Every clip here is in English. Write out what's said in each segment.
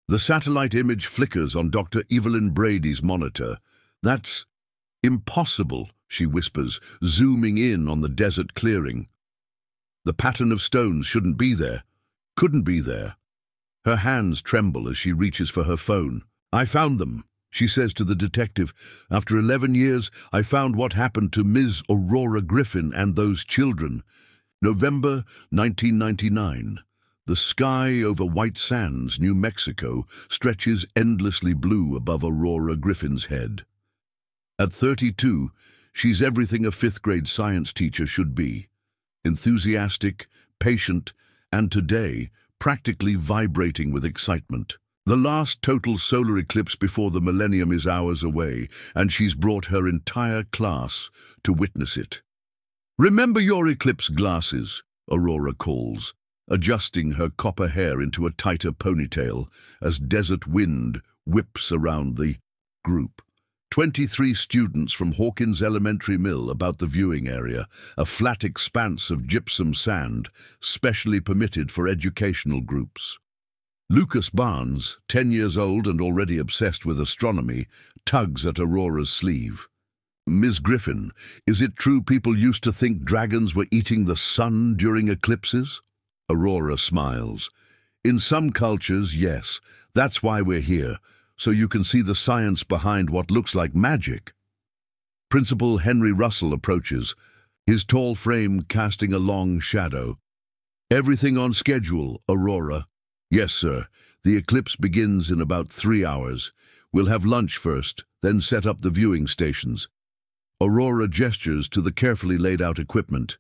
The satellite image flickers on Dr. Evelyn Brady's monitor. "That's impossible," she whispers, zooming in on the desert clearing. "The pattern of stones shouldn't be there. Couldn't be there." Her hands tremble as she reaches for her phone. "I found them," she says to the detective. "After 11 years, I found what happened to Ms. Aurora Griffin and those children. November 1999. The sky over White Sands, New Mexico, stretches endlessly blue above Aurora Griffin's head. At 32, she's everything a fifth-grade science teacher should be. Enthusiastic, patient, and today, practically vibrating with excitement. The last total solar eclipse before the millennium is hours away, and she's brought her entire class to witness it. "Remember your eclipse glasses," Aurora calls, adjusting her copper hair into a tighter ponytail as desert wind whips around the group. 23 students from Hawkins Elementary Mill about the viewing area, a flat expanse of gypsum sand, specially permitted for educational groups. Lucas Barnes, 10 years old and already obsessed with astronomy, tugs at Aurora's sleeve. "Ms. Griffin, is it true people used to think dragons were eating the sun during eclipses?" Aurora smiles. "In some cultures, yes. That's why we're here, so you can see the science behind what looks like magic." Principal Henry Russell approaches, his tall frame casting a long shadow. "Everything on schedule, Aurora?" "Yes, sir. The eclipse begins in about 3 hours. We'll have lunch first, then set up the viewing stations." Aurora gestures to the carefully laid out equipment.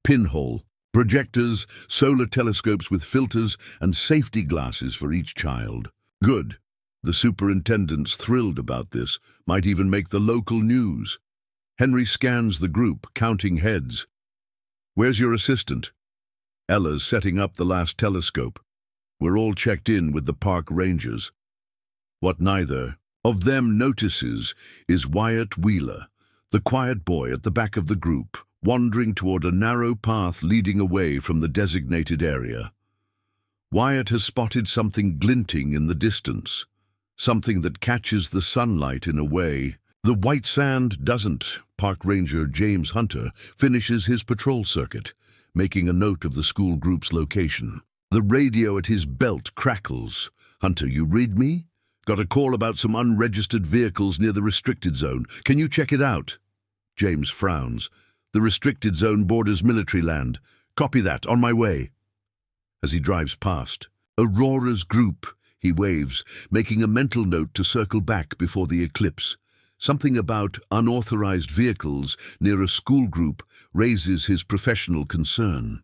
Pinhole, projectors, solar telescopes with filters, and safety glasses for each child. "Good." The superintendent's thrilled about this, might even make the local news. Henry scans the group, counting heads. "Where's your assistant?" "Ella's setting up the last telescope. We're all checked in with the park rangers." What neither of them notices is Wyatt Wheeler, the quiet boy at the back of the group, wandering toward a narrow path leading away from the designated area. Wyatt has spotted something glinting in the distance, something that catches the sunlight in a way the White Sand doesn't. Park Ranger James Hunter finishes his patrol circuit, making a note of the school group's location. The radio at his belt crackles. "Hunter, you read me? Got a call about some unregistered vehicles near the restricted zone. Can you check it out?" James frowns. "The restricted zone borders military land. Copy that, on my way." As he drives past Aurora's group, he waves, making a mental note to circle back before the eclipse. Something about unauthorized vehicles near a school group raises his professional concern.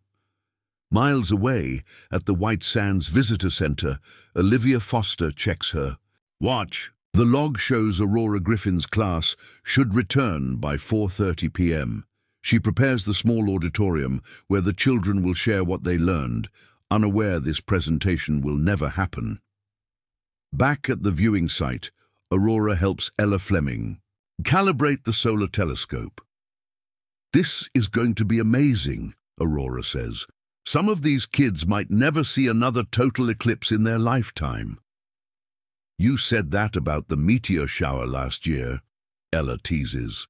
Miles away, at the White Sands Visitor Center, Olivia Foster checks her watch. The log shows Aurora Griffin's class should return by 4:30 p.m. She prepares the small auditorium where the children will share what they learned, unaware this presentation will never happen. Back at the viewing site, Aurora helps Ella Fleming calibrate the solar telescope. "This is going to be amazing," Aurora says. "Some of these kids might never see another total eclipse in their lifetime." "You said that about the meteor shower last year," Ella teases.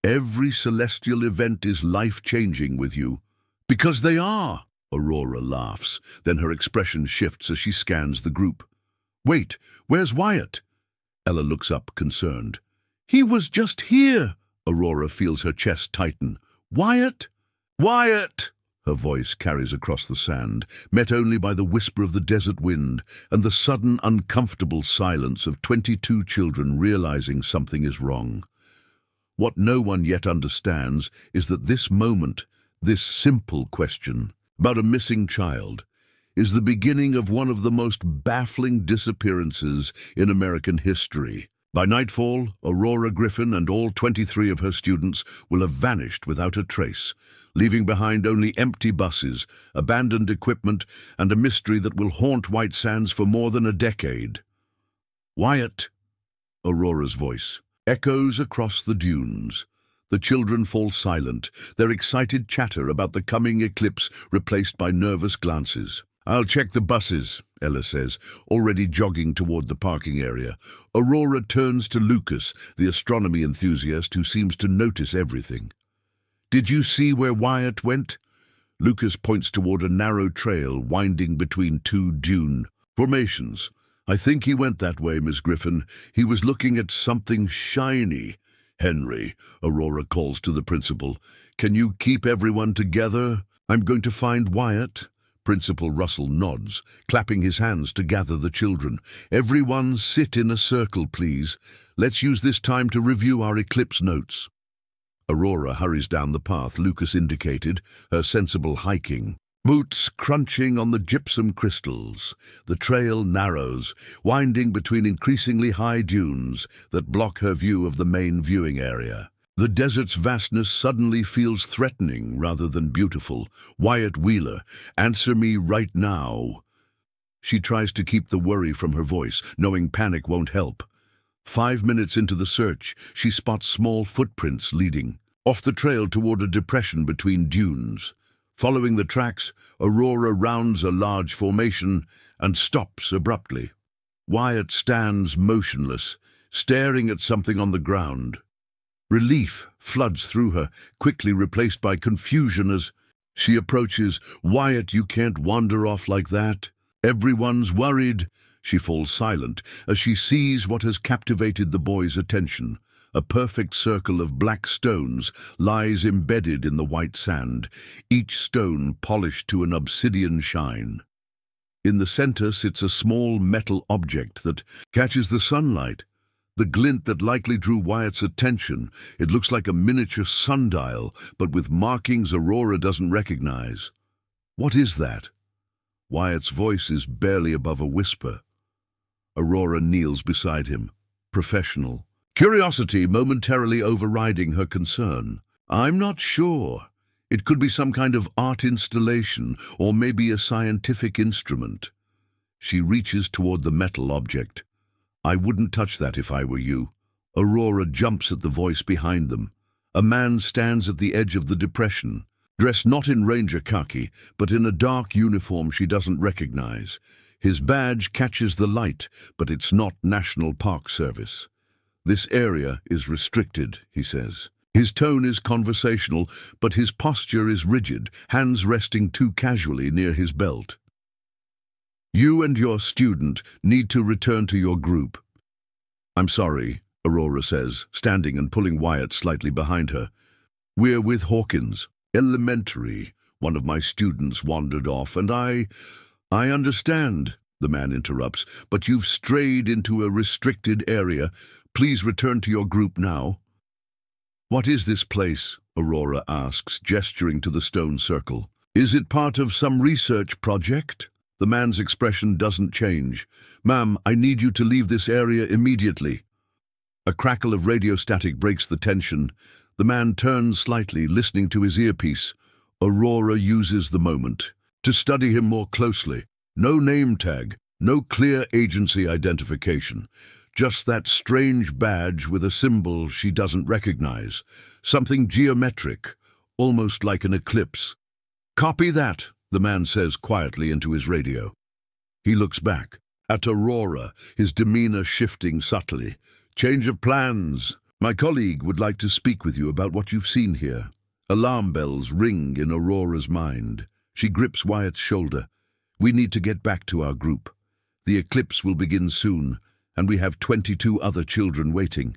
"Every celestial event is life-changing with you." "Because they are," Aurora laughs, then her expression shifts as she scans the group. "Wait, where's Wyatt?" Ella looks up, concerned. "He was just here." Aurora feels her chest tighten. "Wyatt? Wyatt!" Her voice carries across the sand, met only by the whisper of the desert wind and the sudden uncomfortable silence of 22 children realizing something is wrong. What no one yet understands is that this moment, this simple question about a missing child, is the beginning of one of the most baffling disappearances in American history. By nightfall, Aurora Griffin and all 23 of her students will have vanished without a trace, leaving behind only empty buses, abandoned equipment, and a mystery that will haunt White Sands for more than a decade. "Wyatt!" Aurora's voice echoes across the dunes. The children fall silent, their excited chatter about the coming eclipse replaced by nervous glances. I'll check the buses, Ella says, already jogging toward the parking area. Aurora turns to Lucas, the astronomy enthusiast who seems to notice everything. Did you see where Wyatt went? Lucas points toward a narrow trail winding between two dune formations. I think he went that way, Miss Griffin. He was looking at something shiny. Henry, Aurora calls to the principal. Can you keep everyone together? I'm going to find Wyatt. Principal Russell nods, clapping his hands to gather the children. Everyone sit in a circle, please. Let's use this time to review our Eclipse notes. Aurora hurries down the path Lucas indicated, her sensible hiking. Boots crunching on the gypsum crystals. The trail narrows, winding between increasingly high dunes that block her view of the main viewing area. The desert's vastness suddenly feels threatening rather than beautiful. Wyatt Wheeler, answer me right now. She tries to keep the worry from her voice, knowing panic won't help. 5 minutes into the search, she spots small footprints leading off the trail toward a depression between dunes. Following the tracks, Aurora rounds a large formation and stops abruptly. Wyatt stands motionless, staring at something on the ground. Relief floods through her, quickly replaced by confusion as she approaches. Wyatt, you can't wander off like that. Everyone's worried. She falls silent as she sees what has captivated the boy's attention. A perfect circle of black stones lies embedded in the white sand, each stone polished to an obsidian shine. In the center sits a small metal object that catches the sunlight. The glint that likely drew Wyatt's attention. It looks like a miniature sundial, but with markings Aurora doesn't recognize. What is that? Wyatt's voice is barely above a whisper. Aurora kneels beside him, professional. Curiosity momentarily overriding her concern. I'm not sure. It could be some kind of art installation, or maybe a scientific instrument. She reaches toward the metal object. I wouldn't touch that if I were you. Aurora jumps at the voice behind them. A man stands at the edge of the depression, dressed not in ranger khaki, but in a dark uniform she doesn't recognize. His badge catches the light, but it's not National Park Service. This area is restricted, he says. His tone is conversational, but his posture is rigid, hands resting too casually near his belt. You and your student need to return to your group. I'm sorry, Aurora says, standing and pulling Wyatt slightly behind her. We're with Hawkins. Elementary. One of my students wandered off, and I understand, the man interrupts, but you've strayed into a restricted area. Please return to your group now. What is this place? Aurora asks, gesturing to the stone circle. Is it part of some research project? The man's expression doesn't change. Ma'am, I need you to leave this area immediately. A crackle of radio static breaks the tension. The man turns slightly, listening to his earpiece. Aurora uses the moment to study him more closely. No name tag, no clear agency identification. Just that strange badge with a symbol she doesn't recognize. Something geometric, almost like an eclipse. Copy that, the man says quietly into his radio. He looks back at Aurora, his demeanor shifting subtly. Change of plans. My colleague would like to speak with you about what you've seen here. Alarm bells ring in Aurora's mind. She grips Wyatt's shoulder. We need to get back to our group. The eclipse will begin soon, and we have 22 other children waiting.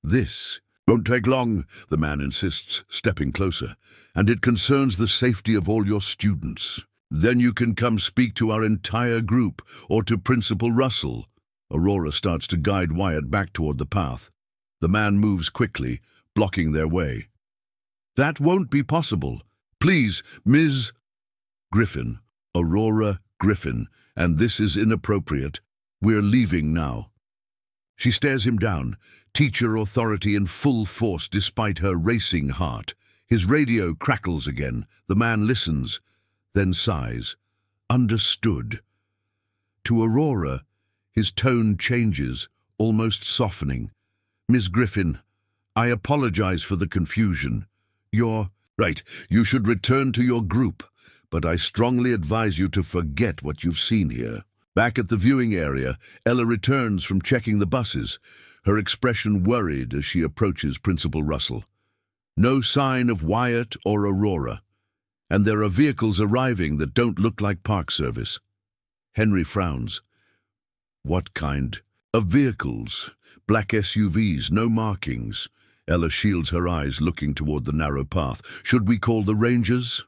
This won't take long, the man insists, stepping closer, and it concerns the safety of all your students. Then you can come speak to our entire group, or to Principal Russell. Aurora starts to guide Wyatt back toward the path. The man moves quickly, blocking their way. That won't be possible. Please, Ms. Griffin, Aurora Griffin, and this is inappropriate. We're leaving now. She stares him down, teacher authority in full force despite her racing heart. His radio crackles again. The man listens, then sighs. Understood. To Aurora, his tone changes, almost softening. Miss Griffin, I apologize for the confusion. You're right. You should return to your group. but I strongly advise you to forget what you've seen here. Back at the viewing area, Ella returns from checking the buses, her expression worried as she approaches Principal Russell. No sign of Wyatt or Aurora, and there are vehicles arriving that don't look like Park Service. Henry frowns. What kind of vehicles? Black SUVs, no markings. Ella shields her eyes, looking toward the narrow path. Should we call the Rangers?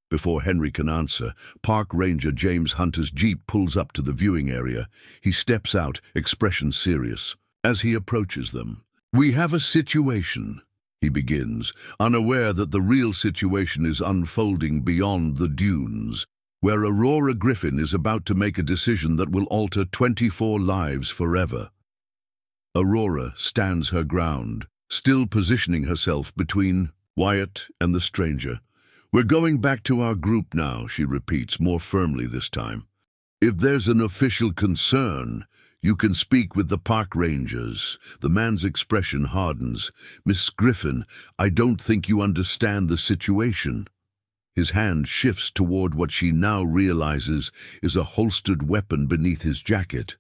Before Henry can answer, Park Ranger James Hunter's Jeep pulls up to the viewing area. He steps out, expression serious. As he approaches them, "We have a situation," he begins, unaware that the real situation is unfolding beyond the dunes, where Aurora Griffin is about to make a decision that will alter 24 lives forever. Aurora stands her ground, still positioning herself between Wyatt and the stranger. "We're going back to our group now," she repeats, more firmly this time. "If there's an official concern, you can speak with the park rangers." The man's expression hardens. "Miss Griffin, I don't think you understand the situation." His hand shifts toward what she now realizes is a holstered weapon beneath his jacket.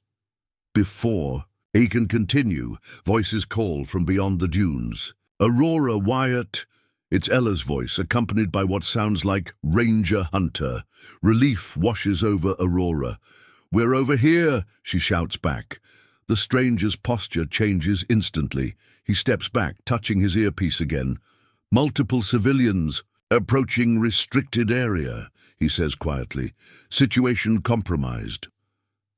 Before he can continue, voices call from beyond the dunes. "Aurora, Wyatt." It's Ella's voice, accompanied by what sounds like Ranger Hunter. Relief washes over Aurora. "We're over here," she shouts back. The stranger's posture changes instantly. He steps back, touching his earpiece again. "Multiple civilians approaching restricted area," he says quietly. "Situation compromised."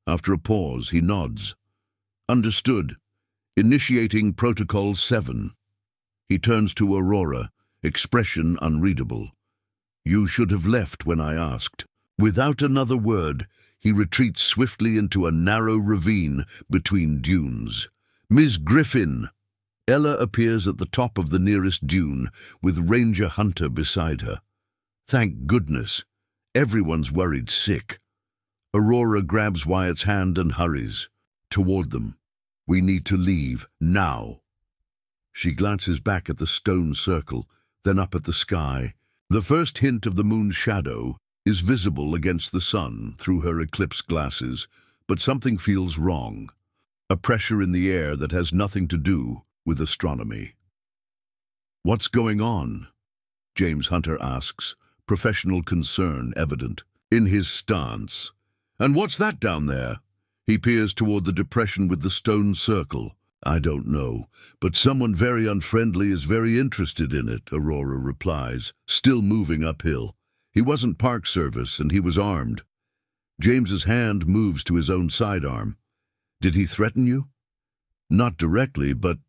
After a pause, he nods. "Understood. Initiating Protocol 7. He turns to Aurora, expression unreadable. "You should have left when I asked." Without another word, he retreats swiftly into a narrow ravine between dunes. "Miss Griffin!" Ella appears at the top of the nearest dune, with Ranger Hunter beside her. Thank goodness. Everyone's worried sick. Aurora grabs Wyatt's hand and hurries toward them. "We need to leave, now." She glances back at the stone circle, then up at the sky. The first hint of the moon's shadow is visible against the sun through her Eclipse glasses, but something feels wrong. A pressure in the air that has nothing to do with astronomy. "What's going on?" James Hunter asks, professional concern evident in his stance. "And what's that down there?" He peers toward the depression with the stone circle. "I don't know, but someone very unfriendly is very interested in it," Aurora replies, still moving uphill. "He wasn't Park Service, and he was armed." James's hand moves to his own sidearm. "Did he threaten you?" "Not directly, but—"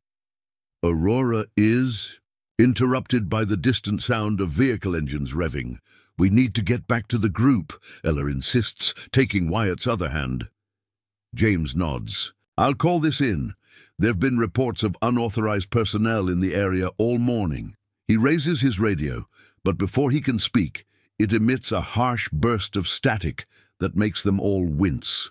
Aurora is interrupted by the distant sound of vehicle engines revving. "We need to get back to the group," Ella insists, taking Wyatt's other hand. James nods. "I'll call this in. There've been reports of unauthorized personnel in the area all morning." He raises his radio, but before he can speak, it emits a harsh burst of static that makes them all wince.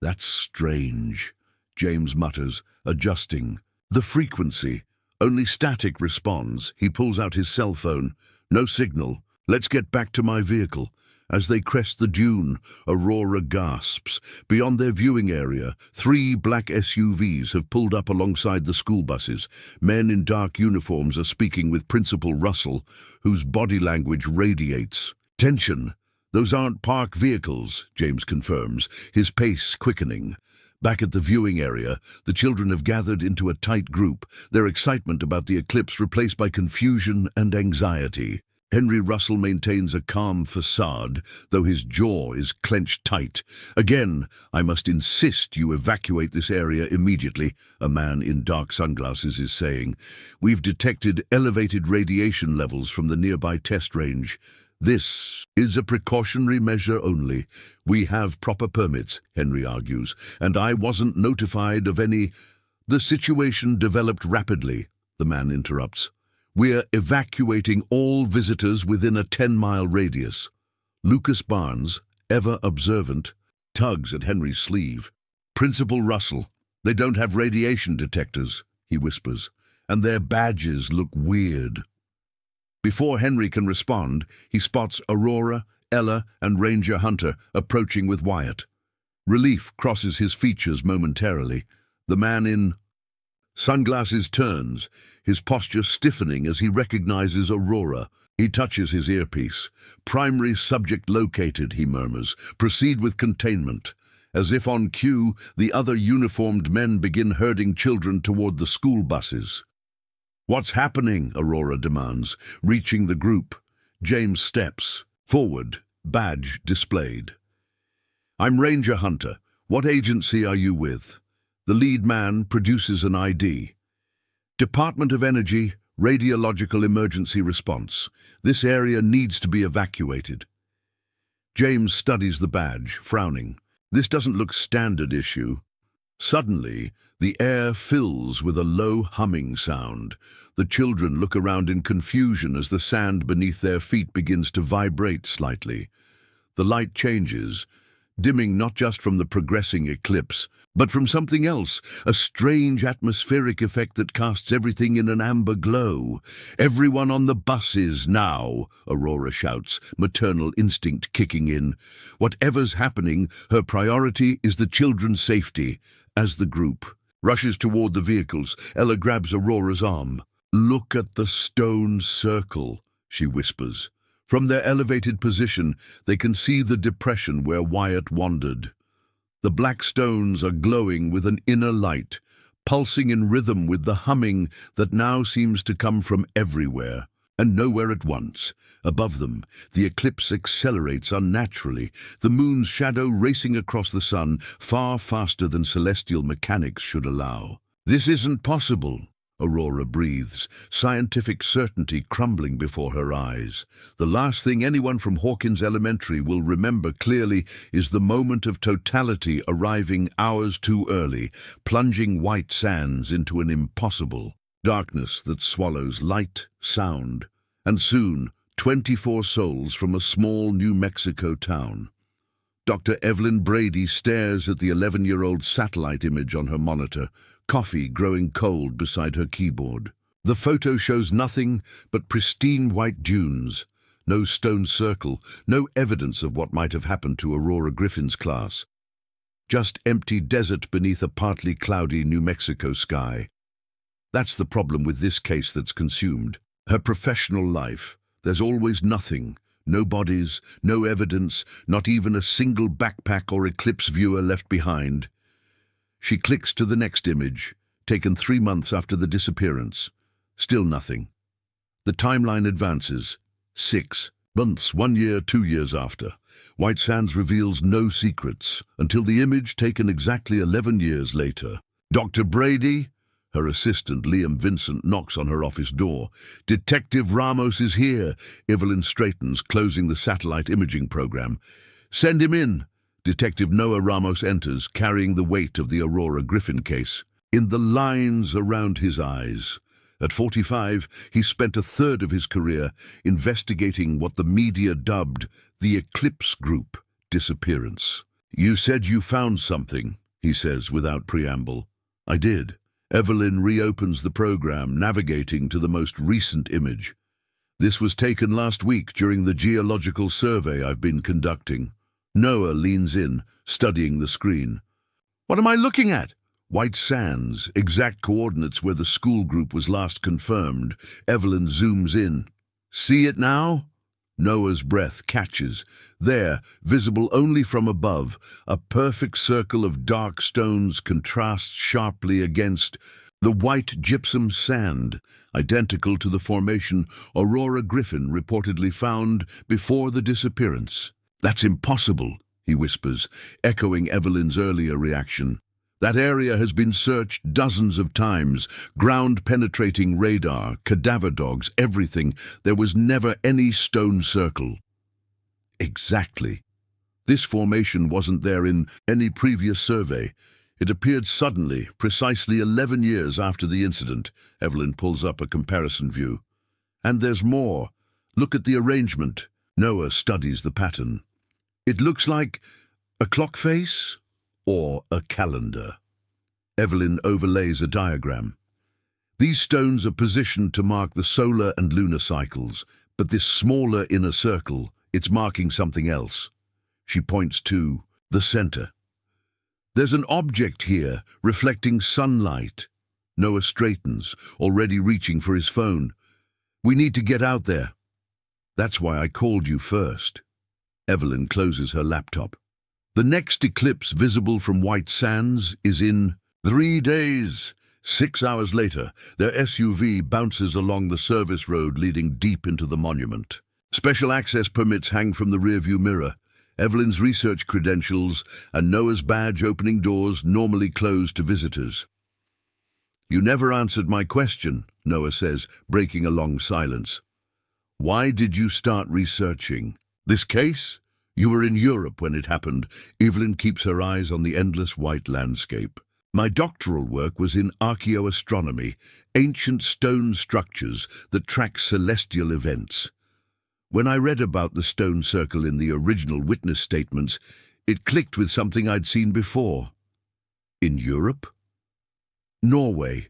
"That's strange," James mutters, adjusting the frequency. Only static responds. He pulls out his cell phone. "No signal. Let's get back to my vehicle." As they crest the dune, Aurora gasps. Beyond their viewing area, 3 black SUVs have pulled up alongside the school buses. Men in dark uniforms are speaking with Principal Russell, whose body language radiates tension. "Those aren't park vehicles," James confirms, his pace quickening. Back at the viewing area, the children have gathered into a tight group, their excitement about the eclipse replaced by confusion and anxiety. Henry Russell maintains a calm facade, though his jaw is clenched tight. "Again, I must insist you evacuate this area immediately," a man in dark sunglasses is saying. "We've detected elevated radiation levels from the nearby test range. This is a precautionary measure only. We have proper permits," Henry argues, "and I wasn't notified of any—" "The situation developed rapidly," the man interrupts. "We're evacuating all visitors within a 10-mile radius." Lucas Barnes, ever observant, tugs at Henry's sleeve. "Principal Russell, they don't have radiation detectors," he whispers, "and their badges look weird." Before Henry can respond, he spots Aurora, Ella, and Ranger Hunter approaching with Wyatt. Relief crosses his features momentarily. The man in sunglasses turns, his posture stiffening as he recognizes Aurora. He touches his earpiece. "Primary subject located," he murmurs. "Proceed with containment." As if on cue, the other uniformed men begin herding children toward the school buses. "What's happening?" Aurora demands, reaching the group. James steps forward, badge displayed. "I'm Ranger Hunter. What agency are you with?" The lead man produces an ID. "Department of Energy, Radiological Emergency Response. This area needs to be evacuated." James studies the badge, frowning. This doesn't look standard issue. Suddenly, the air fills with a low humming sound. The children look around in confusion as the sand beneath their feet begins to vibrate slightly. The light changes, dimming not just from the progressing eclipse, but from something else, a strange atmospheric effect that casts everything in an amber glow. "Everyone on the buses now," Aurora shouts, maternal instinct kicking in. Whatever's happening, her priority is the children's safety. As the group rushes toward the vehicles, Ella grabs Aurora's arm. "Look at the stone circle," she whispers. From their elevated position, they can see the depression where Wyatt wandered. The black stones are glowing with an inner light, pulsing in rhythm with the humming that now seems to come from everywhere, and nowhere at once. Above them, the eclipse accelerates unnaturally, the moon's shadow racing across the sun far faster than celestial mechanics should allow. "This isn't possible," Aurora breathes, scientific certainty crumbling before her eyes. The last thing anyone from Hawkins Elementary will remember clearly is the moment of totality arriving hours too early, plunging White Sands into an impossible darkness that swallows light, sound, and soon 24 souls from a small New Mexico town. Dr. Evelyn Brady stares at the 11-year-old satellite image on her monitor, coffee growing cold beside her keyboard. The photo shows nothing but pristine white dunes, no stone circle, no evidence of what might have happened to Aurora Griffin's class. Just empty desert beneath a partly cloudy New Mexico sky. That's the problem with this case that's consumed. Her professional life. There's always nothing. No bodies, no evidence, not even a single backpack or eclipse viewer left behind. She clicks to the next image, taken 3 months after the disappearance. Still nothing. The timeline advances. 6 months, 1 year, 2 years after. White Sands reveals no secrets until the image taken exactly 11 years later. "Dr. Brady?" Her assistant, Liam Vincent, knocks on her office door. "Detective Ramos is here." Evelyn straightens, closing the satellite imaging program. "Send him in." Detective Noah Ramos enters, carrying the weight of the Aurora Griffin case. In the lines around his eyes. At 45, he spent a third of his career investigating what the media dubbed the Eclipse Group disappearance. "You said you found something," he says without preamble. "I did." Evelyn reopens the program, navigating to the most recent image. "This was taken last week during the geological survey I've been conducting." Noah leans in, studying the screen. "What am I looking at?" "White Sands, exact coordinates where the school group was last confirmed." Evelyn zooms in. "See it now?" Noah's breath catches. There, visible only from above, a perfect circle of dark stones contrasts sharply against the white gypsum sand, identical to the formation Aurora Griffin reportedly found before the disappearance. "That's impossible," he whispers, echoing Evelyn's earlier reaction. "That area has been searched dozens of times, ground-penetrating radar, cadaver dogs, everything. There was never any stone circle." Exactly. This formation wasn't there in any previous survey. It appeared suddenly, precisely 11 years after the incident. Evelyn pulls up a comparison view. "And there's more. Look at the arrangement." Noah studies the pattern. "It looks like a clock face or a calendar." Evelyn overlays a diagram. "These stones are positioned to mark the solar and lunar cycles, But this smaller inner circle, it's marking something else. She points to the center. There's an object here, reflecting sunlight. Noah straightens, already reaching for his phone. We need to get out there. That's why I called you first. Evelyn closes her laptop. The next eclipse visible from White Sands is in 3 days. 6 hours later, their SUV bounces along the service road leading deep into the monument. Special access permits hang from the rearview mirror. Evelyn's research credentials and Noah's badge opening doors normally closed to visitors. You never answered my question, Noah says, breaking a long silence. Why did you start researching this case? You were in Europe when it happened. Evelyn keeps her eyes on the endless white landscape. My doctoral work was in archaeoastronomy, ancient stone structures that track celestial events. When I read about the stone circle in the original witness statements, it clicked with something I'd seen before. In Europe? Norway,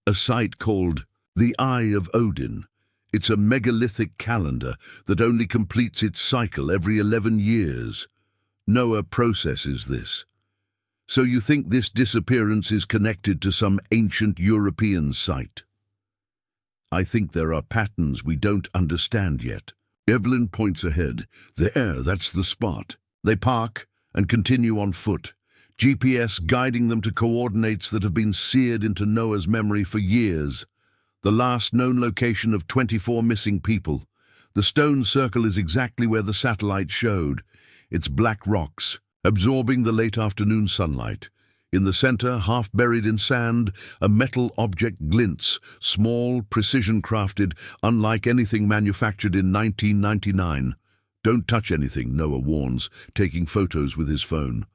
a site called the Eye of Odin. It's a megalithic calendar that only completes its cycle every 11 years. Noah processes this. So you think this disappearance is connected to some ancient European site? I think there are patterns we don't understand yet. Evelyn points ahead. There, that's the spot. They park and continue on foot, GPS guiding them to coordinates that have been seared into Noah's memory for years. The last known location of 24 missing people. The stone circle is exactly where the satellite showed. It's black rocks, absorbing the late afternoon sunlight. In the center, half buried in sand, a metal object glints, small, precision-crafted, unlike anything manufactured in 1999. Don't touch anything, Noah warns, taking photos with his phone.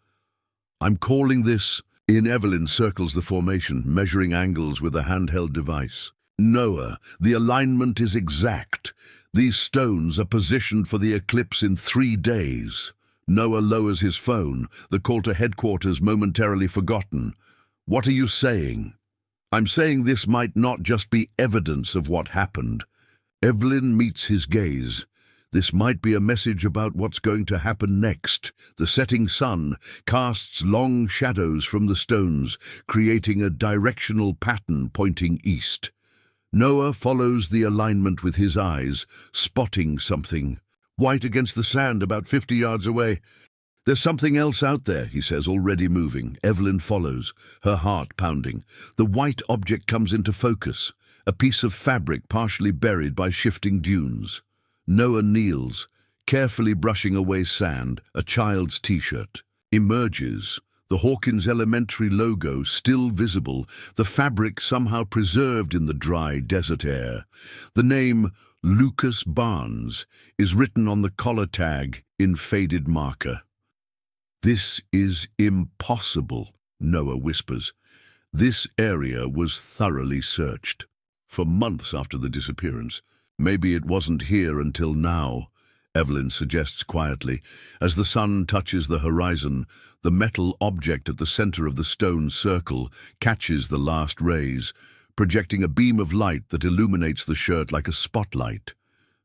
I'm calling this... Evelyn circles the formation, measuring angles with a handheld device. Noah, the alignment is exact. These stones are positioned for the eclipse in 3 days. Noah lowers his phone, the call to headquarters momentarily forgotten. What are you saying? I'm saying this might not just be evidence of what happened. Evelyn meets his gaze. This might be a message about what's going to happen next. The setting sun casts long shadows from the stones, creating a directional pattern pointing east. Noah follows the alignment with his eyes, spotting something. White against the sand about 50 yards away. There's something else out there, he says, already moving. Evelyn follows, her heart pounding. The white object comes into focus, a piece of fabric partially buried by shifting dunes. Noah kneels, carefully brushing away sand, a child's t-shirt. Emerges, the Hawkins Elementary logo still visible, the fabric somehow preserved in the dry desert air. The name Lucas Barnes is written on the collar tag in faded marker. This is impossible, Noah whispers. This area was thoroughly searched. For months after the disappearance. Maybe it wasn't here until now, Evelyn suggests quietly. As the sun touches the horizon, the metal object at the center of the stone circle catches the last rays, projecting a beam of light that illuminates the shirt like a spotlight.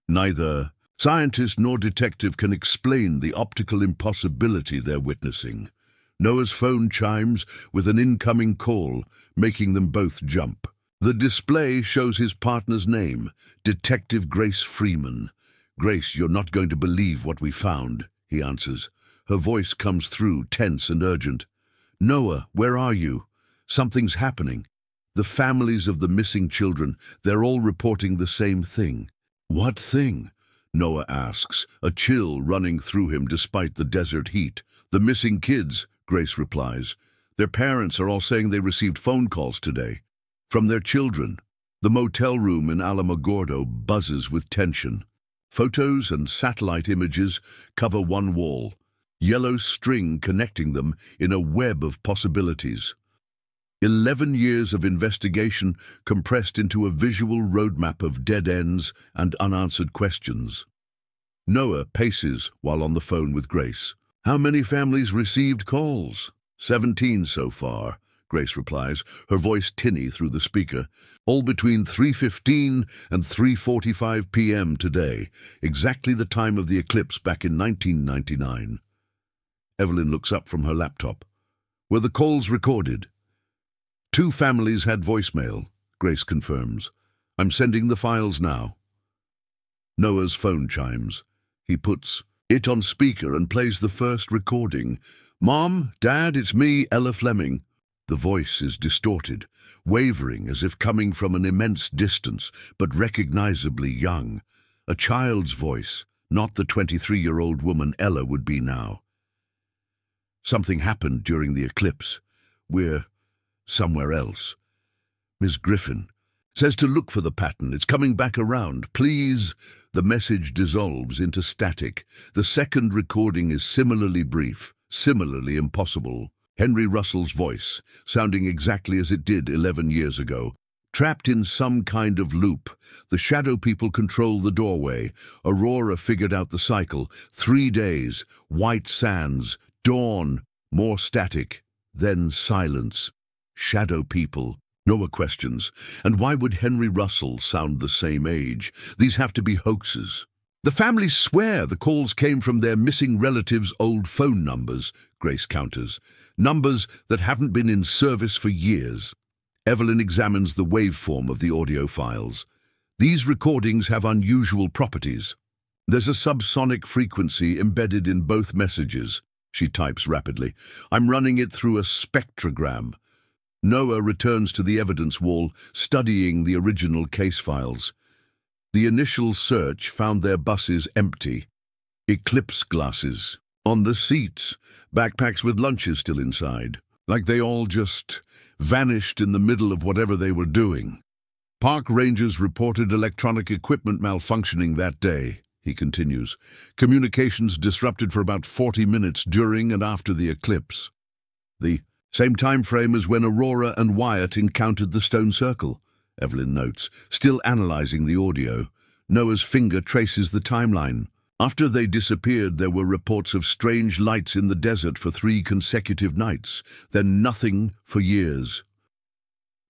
Neither scientist nor detective can explain the optical impossibility they're witnessing. Noah's phone chimes with an incoming call, making them both jump. The display shows his partner's name, Detective Grace Freeman. Grace, you're not going to believe what we found, he answers. Her voice comes through, tense and urgent. Noah, where are you? Something's happening. The families of the missing children, they're all reporting the same thing. What thing? Noah asks, a chill running through him despite the desert heat. The missing kids, Grace replies. Their parents are all saying they received phone calls today. From their children. The motel room in Alamogordo buzzes with tension. Photos and satellite images cover one wall, yellow string connecting them in a web of possibilities. 11 years of investigation compressed into a visual roadmap of dead ends and unanswered questions. Noah paces while on the phone with Grace. How many families received calls? 17 so far, Grace replies, her voice tinny through the speaker. All between 3:15 and 3:45 p.m. today, exactly the time of the eclipse back in 1999. Evelyn looks up from her laptop. Were the calls recorded? 2 families had voicemail, Grace confirms. I'm sending the files now. Noah's phone chimes. He puts it on speaker and plays the first recording. Mom, Dad, it's me, Ella Fleming. The voice is distorted, wavering as if coming from an immense distance, but recognizably young. A child's voice, not the 23-year-old woman Ella would be now. Something happened during the eclipse. We're somewhere else. Miss Griffin says to look for the pattern. It's coming back around. Please. The message dissolves into static. The second recording is similarly brief, similarly impossible. Henry Russell's voice, sounding exactly as it did 11 years ago. Trapped in some kind of loop. The shadow people control the doorway. Aurora figured out the cycle. 3 days. White sands. Dawn. More static. Then silence. Shadow people. Noah questions. And why would Henry Russell sound the same age? These have to be hoaxes. The families swear the calls came from their missing relatives' old phone numbers, Grace counters. Numbers that haven't been in service for years. Evelyn examines the waveform of the audio files. These recordings have unusual properties. There's a subsonic frequency embedded in both messages. She types rapidly. I'm running it through a spectrogram. Noah returns to the evidence wall, studying the original case files. The initial search found their buses empty. Eclipse glasses on the seats, backpacks with lunches still inside, like they all just vanished in the middle of whatever they were doing. Park rangers reported electronic equipment malfunctioning that day, he continues. Communications disrupted for about 40 minutes during and after the eclipse. The same time frame as when Aurora and Wyatt encountered the stone circle, Evelyn notes, still analyzing the audio. Noah's finger traces the timeline. After they disappeared, there were reports of strange lights in the desert for 3 consecutive nights, then nothing for years.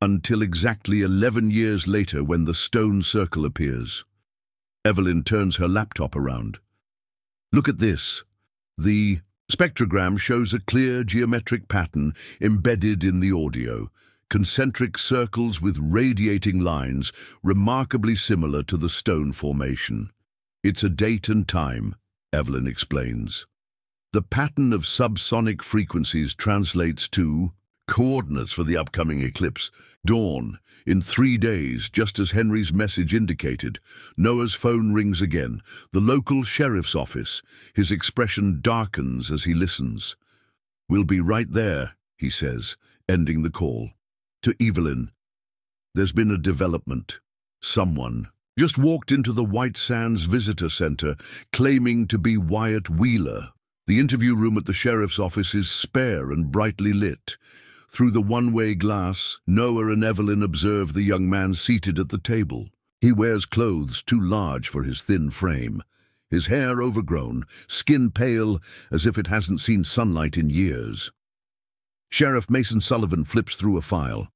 Until exactly 11 years later when the stone circle appears. Evelyn turns her laptop around. Look at this. The spectrogram shows a clear geometric pattern embedded in the audio. Concentric circles with radiating lines, remarkably similar to the stone formation. It's a date and time, Evelyn explains. The pattern of subsonic frequencies translates to coordinates for the upcoming eclipse. Dawn, in 3 days, just as Henry's message indicated. Noah's phone rings again. The local sheriff's office. His expression darkens as he listens. We'll be right there, he says, ending the call. To Evelyn, there's been a development. Someone just walked into the White Sands Visitor Center claiming to be Wyatt Wheeler. The interview room at the sheriff's office is spare and brightly lit. Through the one-way glass, Noah and Evelyn observe the young man seated at the table. He wears clothes too large for his thin frame. His hair overgrown, skin pale as if it hasn't seen sunlight in years. Sheriff Mason Sullivan flips through a file.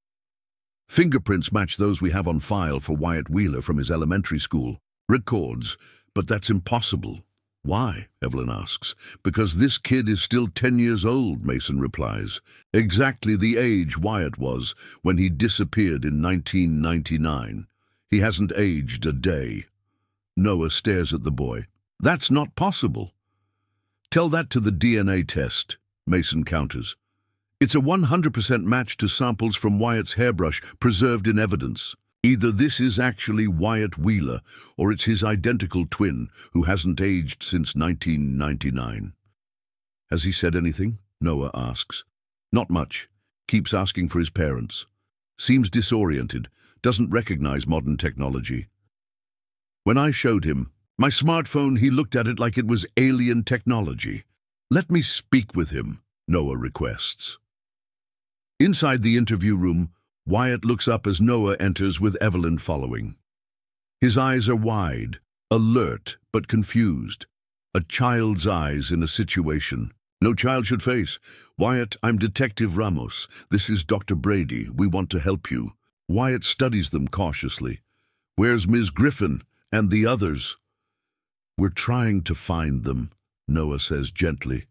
Fingerprints match those we have on file for Wyatt Wheeler from his elementary school. Records, but that's impossible. Why? Evelyn asks. Because this kid is still 10 years old, Mason replies. Exactly the age Wyatt was when he disappeared in 1999. He hasn't aged a day. Noah stares at the boy. That's not possible. Tell that to the DNA test, Mason counters. It's a 100% match to samples from Wyatt's hairbrush preserved in evidence. Either this is actually Wyatt Wheeler, or it's his identical twin, who hasn't aged since 1999. Has he said anything? Noah asks. Not much. Keeps asking for his parents. Seems disoriented. Doesn't recognize modern technology. When I showed him my smartphone, he looked at it like it was alien technology. Let me speak with him, Noah requests. Inside the interview room, Wyatt looks up as Noah enters with Evelyn following. His eyes are wide, alert but confused. A child's eyes in a situation. No child should face. Wyatt, I'm Detective Ramos. This is Dr. Brady. We want to help you. Wyatt studies them cautiously. Where's Ms. Griffin and the others? We're trying to find them, Noah says gently.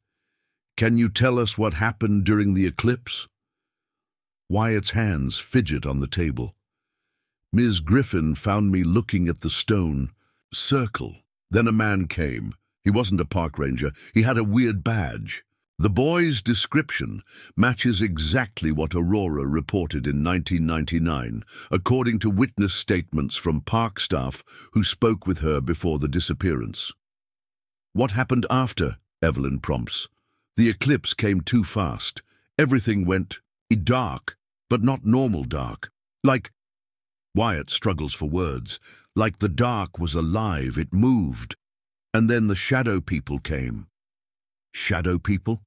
Can you tell us what happened during the eclipse? Wyatt's hands fidget on the table. Ms. Griffin found me looking at the stone circle. Then a man came. He wasn't a park ranger. He had a weird badge. The boy's description matches exactly what Aurora reported in 1999, according to witness statements from park staff who spoke with her before the disappearance. What happened after? Evelyn prompts. The eclipse came too fast. Everything went dark, but not normal dark. Like, Wyatt struggles for words, like the dark was alive, it moved. And then the shadow people came. Shadow people?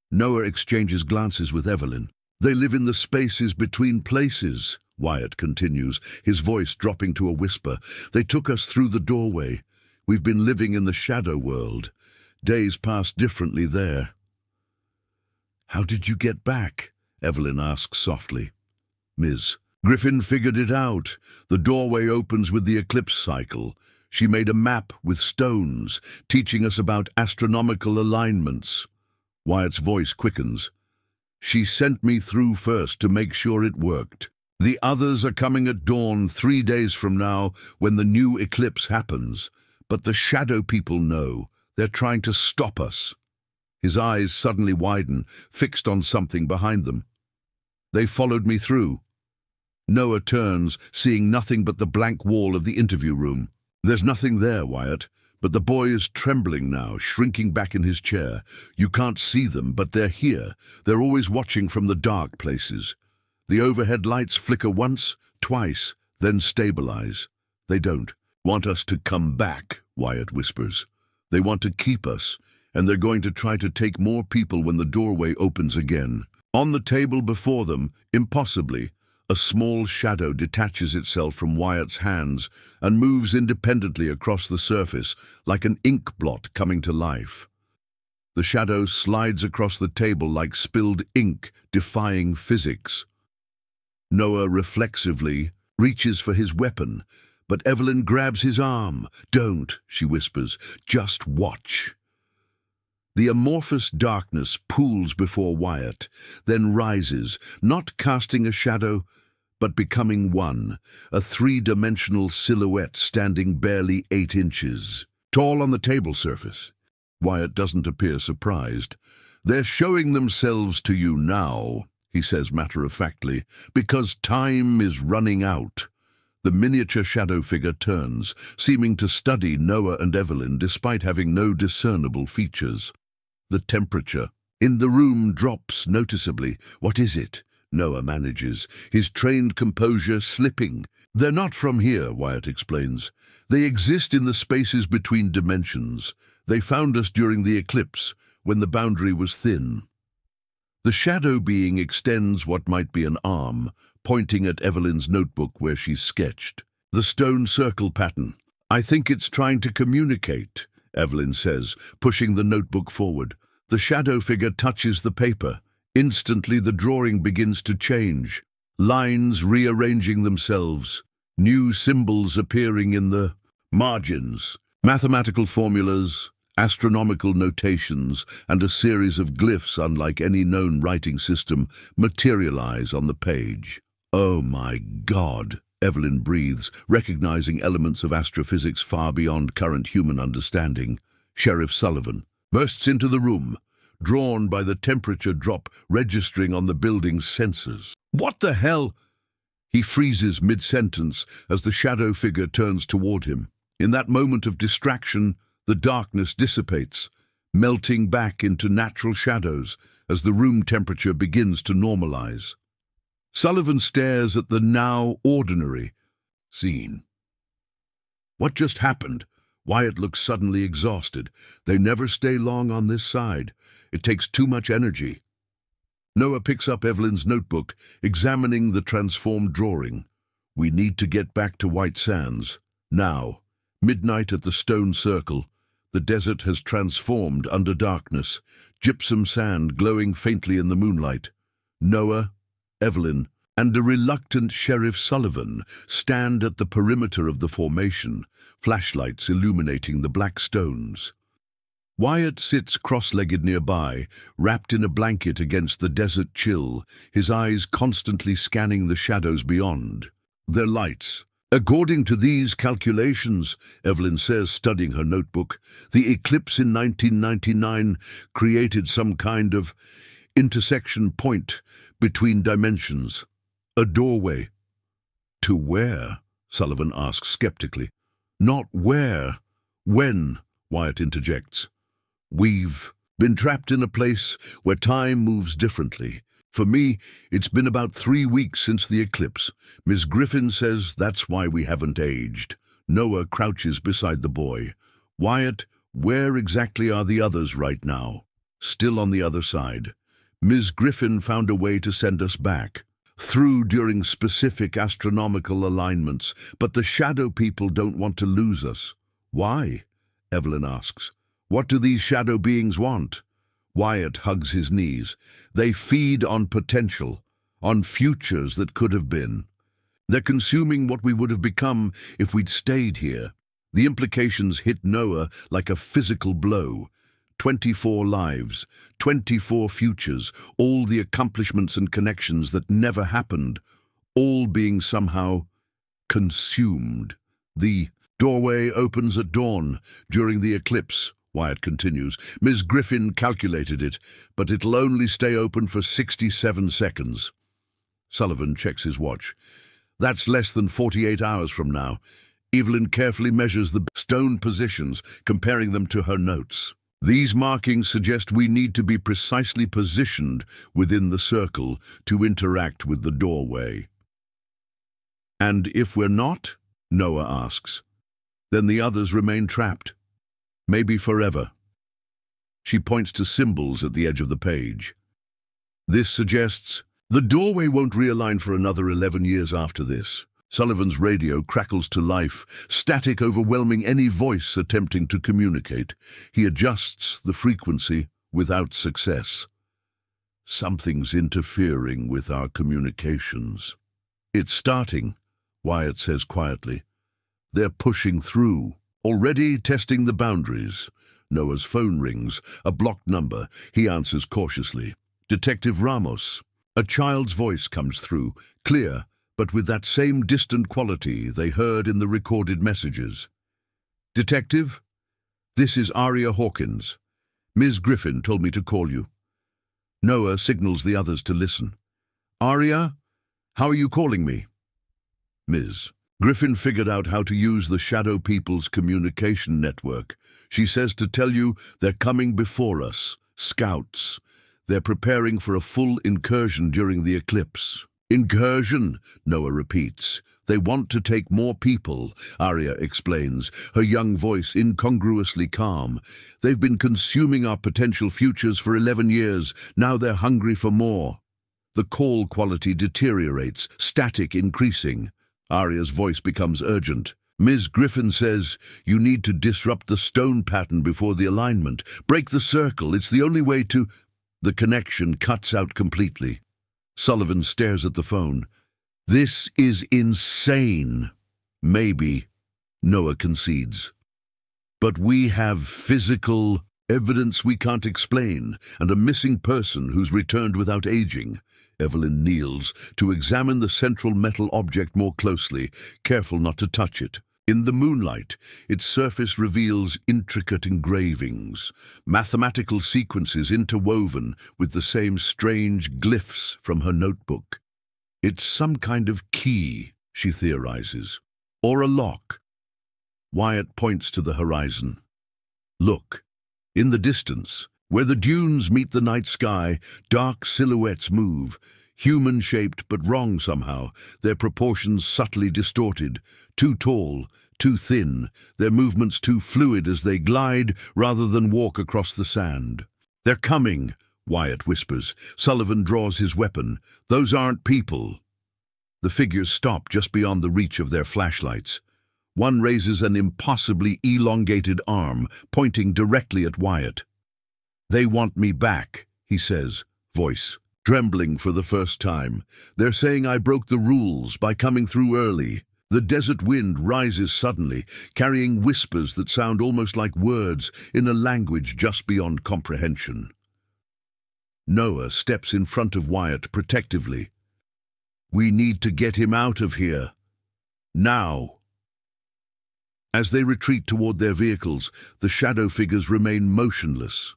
Noah exchanges glances with Evelyn. They live in the spaces between places, Wyatt continues, his voice dropping to a whisper. They took us through the doorway. We've been living in the shadow world. Days pass differently there. How did you get back? Evelyn asks softly. Ms. Griffin figured it out. The doorway opens with the eclipse cycle. She made a map with stones, teaching us about astronomical alignments. Wyatt's voice quickens. She sent me through first to make sure it worked. The others are coming at dawn 3 days from now when the new eclipse happens. But the shadow people know. They're trying to stop us. His eyes suddenly widen, fixed on something behind them. They followed me through. Noah turns, seeing nothing but the blank wall of the interview room. There's nothing there, Wyatt, but the boy is trembling now, shrinking back in his chair. You can't see them, but they're here. They're always watching from the dark places. The overhead lights flicker once, twice, then stabilize. They don't want us to come back, Wyatt whispers. They want to keep us, and they're going to try to take more people when the doorway opens again. On the table before them, impossibly, a small shadow detaches itself from Wyatt's hands and moves independently across the surface, like an ink blot coming to life. The shadow slides across the table like spilled ink, defying physics. Noah reflexively reaches for his weapon, but Evelyn grabs his arm. Don't, she whispers, just watch. The amorphous darkness pools before Wyatt, then rises, not casting a shadow, but becoming one, a three-dimensional silhouette standing barely 8 inches, tall on the table surface. Wyatt doesn't appear surprised. They're showing themselves to you now, he says matter-of-factly, because time is running out. The miniature shadow figure turns, seeming to study Noah and Evelyn despite having no discernible features. The temperature in the room drops noticeably. What is it? Noah manages, his trained composure slipping. They're not from here, Wyatt explains. They exist in the spaces between dimensions. They found us during the eclipse, when the boundary was thin. The shadow being extends what might be an arm, pointing at Evelyn's notebook where she's sketched. The stone circle pattern. I think it's trying to communicate, Evelyn says, pushing the notebook forward. The shadow figure touches the paper. Instantly the drawing begins to change, lines rearranging themselves, new symbols appearing in the margins, mathematical formulas, astronomical notations, and a series of glyphs unlike any known writing system materialize on the page. Oh my God, Evelyn breathes, recognizing elements of astrophysics far beyond current human understanding. Sheriff Sullivan bursts into the room, drawn by the temperature drop registering on the building's sensors. What the hell? He freezes mid-sentence as the shadow figure turns toward him. In that moment of distraction, the darkness dissipates, melting back into natural shadows as the room temperature begins to normalize. Sullivan stares at the now ordinary scene. What just happened? Wyatt looks suddenly exhausted. They never stay long on this side. It takes too much energy. Noah picks up Evelyn's notebook, examining the transformed drawing. We need to get back to White Sands. Now, midnight at the stone circle. The desert has transformed under darkness. gypsum sand glowing faintly in the moonlight. Noah, Evelyn, and a reluctant Sheriff Sullivan stand at the perimeter of the formation, flashlights illuminating the black stones. Wyatt sits cross-legged nearby, wrapped in a blanket against the desert chill, his eyes constantly scanning the shadows beyond. Their lights. According to these calculations, Evelyn says, studying her notebook, the eclipse in 1999 created some kind of intersection point between dimensions. A doorway. To where? Sullivan asks skeptically. Not where. When? Wyatt interjects. We've been trapped in a place where time moves differently. For me, it's been about 3 weeks since the eclipse. Miss Griffin says that's why we haven't aged. Noah crouches beside the boy. Wyatt, where exactly are the others right now? Still on the other side. Ms. Griffin found a way to send us back. Through during specific astronomical alignments, but the shadow people don't want to lose us. Why? Evelyn asks. What do these shadow beings want? Wyatt hugs his knees. They feed on potential, on futures that could have been. They're consuming what we would have become if we'd stayed here. The implications hit Noah like a physical blow. 24 lives, 24 futures, all the accomplishments and connections that never happened, all being somehow consumed. The doorway opens at dawn during the eclipse, Wyatt continues. Ms. Griffin calculated it, but it'll only stay open for 67 seconds. Sullivan checks his watch. That's less than 48 hours from now. Evelyn carefully measures the stone positions, comparing them to her notes. These markings suggest we need to be precisely positioned within the circle to interact with the doorway. And if we're not, Noah asks, then the others remain trapped. Maybe forever. She points to symbols at the edge of the page. This suggests the doorway won't realign for another 11 years after this. Sullivan's radio crackles to life, static overwhelming any voice attempting to communicate. He adjusts the frequency without success. Something's interfering with our communications. It's starting, Wyatt says quietly. They're pushing through, already testing the boundaries. Noah's phone rings, a blocked number. He answers cautiously. Detective Ramos. A child's voice comes through, clear, but with that same distant quality they heard in the recorded messages. Detective, this is Aria Hawkins. Ms. Griffin told me to call you. Noah signals the others to listen. Aria, how are you calling me? Ms. Griffin figured out how to use the Shadow People's communication network. She says to tell you they're coming before us, scouts. They're preparing for a full incursion during the eclipse. Incursion, Noah repeats. They want to take more people, Aria explains, her young voice incongruously calm. They've been consuming our potential futures for 11 years. Now they're hungry for more. The call quality deteriorates, static increasing. Aria's voice becomes urgent. Ms. Griffin says, you need to disrupt the stone pattern before the alignment. Break the circle. It's the only way to... The connection cuts out completely. Sullivan stares at the phone. This is insane. Maybe, Noah concedes. But we have physical evidence we can't explain, and a missing person who's returned without aging. Evelyn kneels to examine the central metal object more closely, careful not to touch it. In the moonlight, its surface reveals intricate engravings, mathematical sequences interwoven with the same strange glyphs from her notebook. It's some kind of key, she theorizes, or a lock. Wyatt points to the horizon. Look, in the distance, where the dunes meet the night sky, dark silhouettes move, human-shaped but wrong somehow, their proportions subtly distorted, too tall, too thin, their movements too fluid as they glide rather than walk across the sand. They're coming, Wyatt whispers. Sullivan draws his weapon. Those aren't people. The figures stop just beyond the reach of their flashlights. One raises an impossibly elongated arm, pointing directly at Wyatt. "They want me back," he says, voice trembling for the first time. "They're saying I broke the rules by coming through early." The desert wind rises suddenly, carrying whispers that sound almost like words in a language just beyond comprehension. Noah steps in front of Wyatt protectively. "We need to get him out of here. Now." As they retreat toward their vehicles, the shadow figures remain motionless,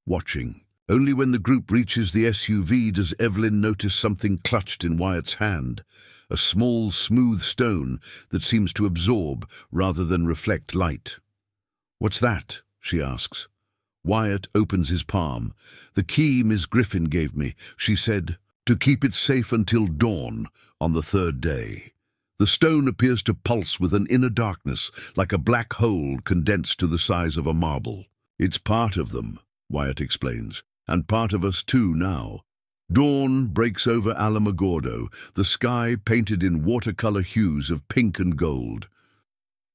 watching. Only when the group reaches the SUV does Evelyn notice something clutched in Wyatt's hand, a small, smooth stone that seems to absorb rather than reflect light. "What's that?" she asks. Wyatt opens his palm. "The key Miss Griffin gave me. She said to keep it safe until dawn on the third day." The stone appears to pulse with an inner darkness, like a black hole condensed to the size of a marble. "It's part of them," Wyatt explains, "and part of us too now." Dawn breaks over Alamogordo, the sky painted in watercolor hues of pink and gold.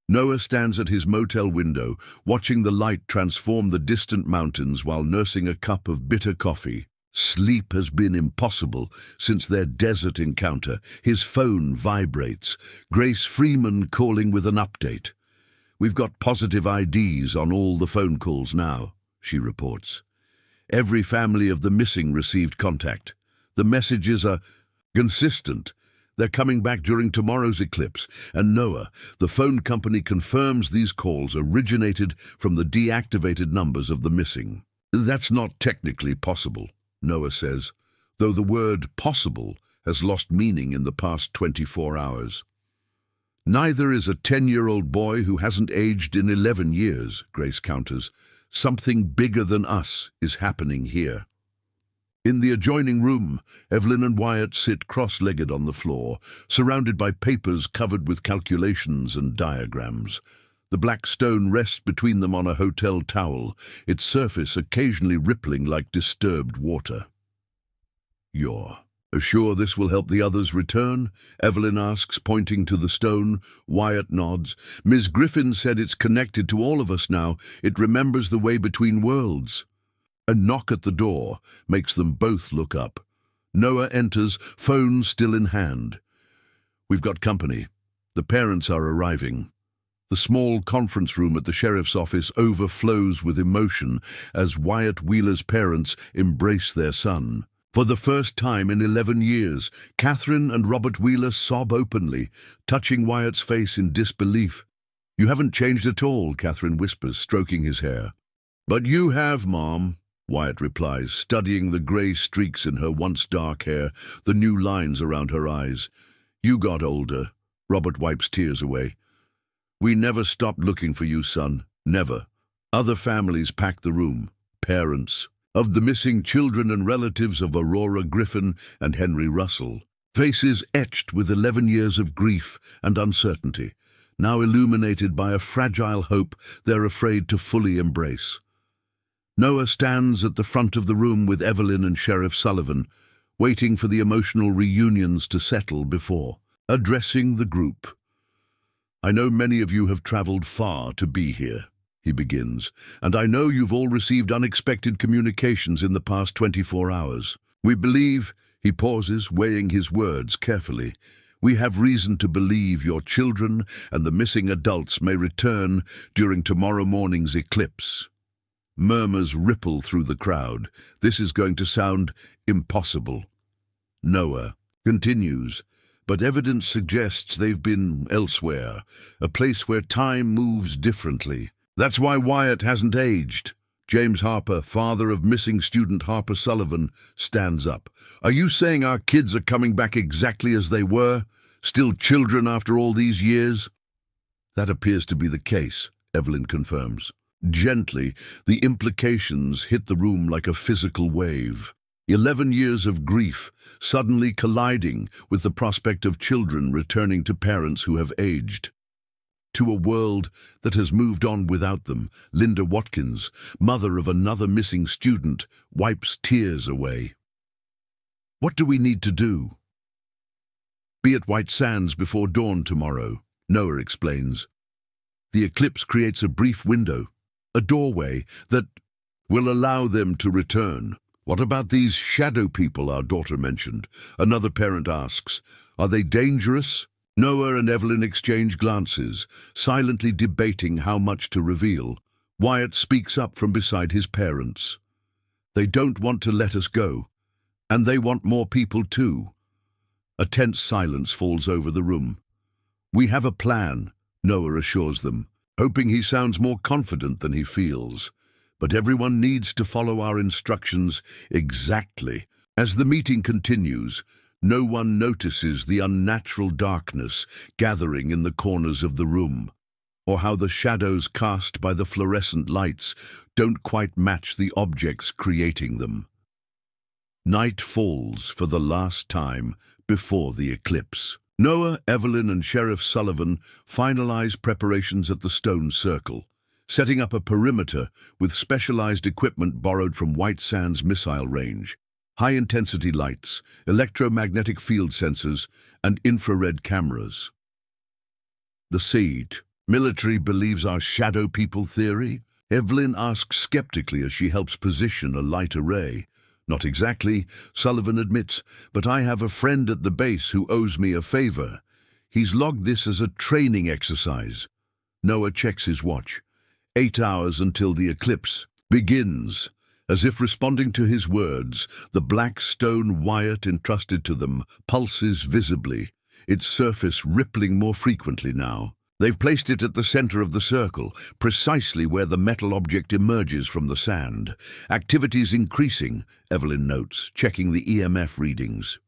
Noah stands at his motel window, watching the light transform the distant mountains while nursing a cup of bitter coffee. Sleep has been impossible since their desert encounter. His phone vibrates. Grace Freeman calling with an update. "We've got positive IDs on all the phone calls now," she reports. "Every family of the missing received contact. The messages are consistent. They're coming back during tomorrow's eclipse. And Noah, the phone company, confirms these calls originated from the deactivated numbers of the missing." "That's not technically possible," Noah says, though the word possible has lost meaning in the past 24 hours. "Neither is a 10-year-old boy who hasn't aged in 11 years, Grace counters. "Something bigger than us is happening here." In the adjoining room, Evelyn and Wyatt sit cross-legged on the floor, surrounded by papers covered with calculations and diagrams. The black stone rests between them on a hotel towel, its surface occasionally rippling like disturbed water. "You're sure this will help the others return?" Evelyn asks, pointing to the stone. Wyatt nods. "Ms. Griffin said it's connected to all of us now. It remembers the way between worlds." A knock at the door makes them both look up. Noah enters, phone still in hand. "We've got company. The parents are arriving." The small conference room at the sheriff's office overflows with emotion as Wyatt Wheeler's parents embrace their son. For the first time in 11 years, Catherine and Robert Wheeler sob openly, touching Wyatt's face in disbelief. "You haven't changed at all," Catherine whispers, stroking his hair. "But you have, Mom," Wyatt replies, studying the grey streaks in her once dark hair, the new lines around her eyes. "You got older." Robert wipes tears away. "We never stopped looking for you, son. Never." Other families pack the room. Parents of the missing children and relatives of Aurora Griffin and Henry Russell. Faces etched with 11 years of grief and uncertainty, now illuminated by a fragile hope they're afraid to fully embrace. Noah stands at the front of the room with Evelyn and Sheriff Sullivan, waiting for the emotional reunions to settle before addressing the group. "I know many of you have traveled far to be here," he begins, "and I know you've all received unexpected communications in the past 24 hours. We believe," he pauses, weighing his words carefully, "we have reason to believe your children and the missing adults may return during tomorrow morning's eclipse." Murmurs ripple through the crowd. This is going to sound impossible. Noah continues, "But evidence suggests they've been elsewhere, a place where time moves differently. That's why Wyatt hasn't aged." James Harper, father of missing student Harper Sullivan, stands up. "Are you saying our kids are coming back exactly as they were? Still children after all these years?" "That appears to be the case," Evelyn confirms. Gently, the implications hit the room like a physical wave. 11 years of grief suddenly colliding with the prospect of children returning to parents who have aged. To a world that has moved on without them, Linda Watkins, mother of another missing student, wipes tears away. "What do we need to do?" "Be at White Sands before dawn tomorrow," Noah explains. "The eclipse creates a brief window, a doorway that..." We'll allow them to return. What about these shadow people our daughter mentioned? Another parent asks. Are they dangerous? Noah and Evelyn exchange glances, silently debating how much to reveal. Wyatt speaks up from beside his parents. They don't want to let us go, and they want more people too. A tense silence falls over the room. We have a plan, Noah assures them, hoping he sounds more confident than he feels. But everyone needs to follow our instructions exactly. As the meeting continues, no one notices the unnatural darkness gathering in the corners of the room, or how the shadows cast by the fluorescent lights don't quite match the objects creating them. Night falls for the last time before the eclipse. Noah, Evelyn, and Sheriff Sullivan finalize preparations at the stone circle, setting up a perimeter with specialized equipment borrowed from White Sands missile range, high-intensity lights, electromagnetic field sensors, and infrared cameras. The seed. Military believes our shadow people theory? Evelyn asks skeptically as she helps position a light array. Not exactly, Sullivan admits, but I have a friend at the base who owes me a favor. He's logged this as a training exercise. Noah checks his watch. 8 hours until the eclipse begins. As if responding to his words, the black stone Wyatt entrusted to them pulses visibly, its surface rippling more frequently now. They've placed it at the center of the circle, precisely where the metal object emerges from the sand. Activity's increasing, Evelyn notes, checking the EMF readings.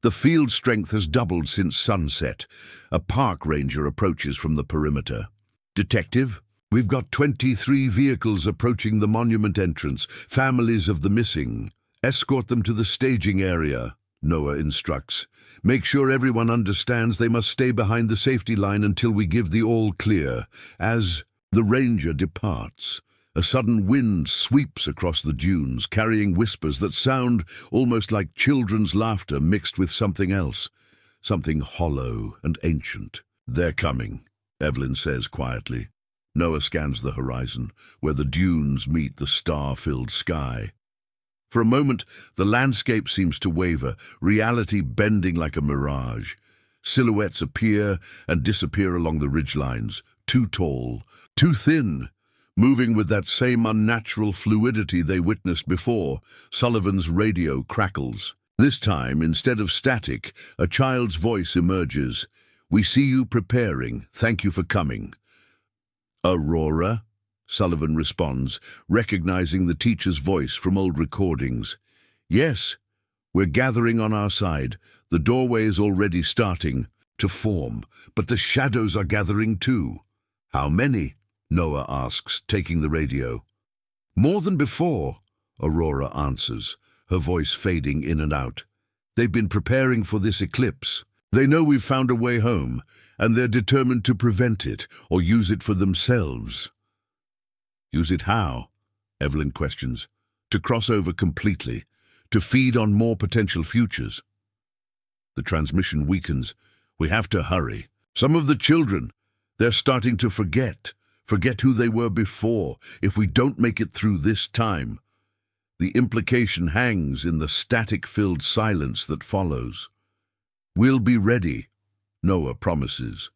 The field strength has doubled since sunset. A park ranger approaches from the perimeter. Detective? We've got 23 vehicles approaching the monument entrance, families of the missing. Escort them to the staging area, Noah instructs. Make sure everyone understands they must stay behind the safety line until we give the all clear. As the ranger departs, a sudden wind sweeps across the dunes, carrying whispers that sound almost like children's laughter mixed with something else, something hollow and ancient. They're coming, Evelyn says quietly. Noah scans the horizon, where the dunes meet the star-filled sky. For a moment, the landscape seems to waver, reality bending like a mirage. Silhouettes appear and disappear along the ridgelines, too tall, too thin. Moving with that same unnatural fluidity they witnessed before, Sullivan's radio crackles. This time, instead of static, a child's voice emerges. We see you preparing. Thank you for coming. Aurora, Sullivan responds, recognizing the teacher's voice from old recordings. Yes, we're gathering on our side. The doorway is already starting to form, but the shadows are gathering too. How many? Noah asks, taking the radio. More than before, Aurora answers, her voice fading in and out. They've been preparing for this eclipse. They know we've found a way home, and they're determined to prevent it or use it for themselves. Use it how? Evelyn questions. To cross over completely, to feed on more potential futures. The transmission weakens. We have to hurry. Some of the children, they're starting to forget who they were before if we don't make it through this time. The implication hangs in the static-filled silence that follows. We'll be ready, Noah promises.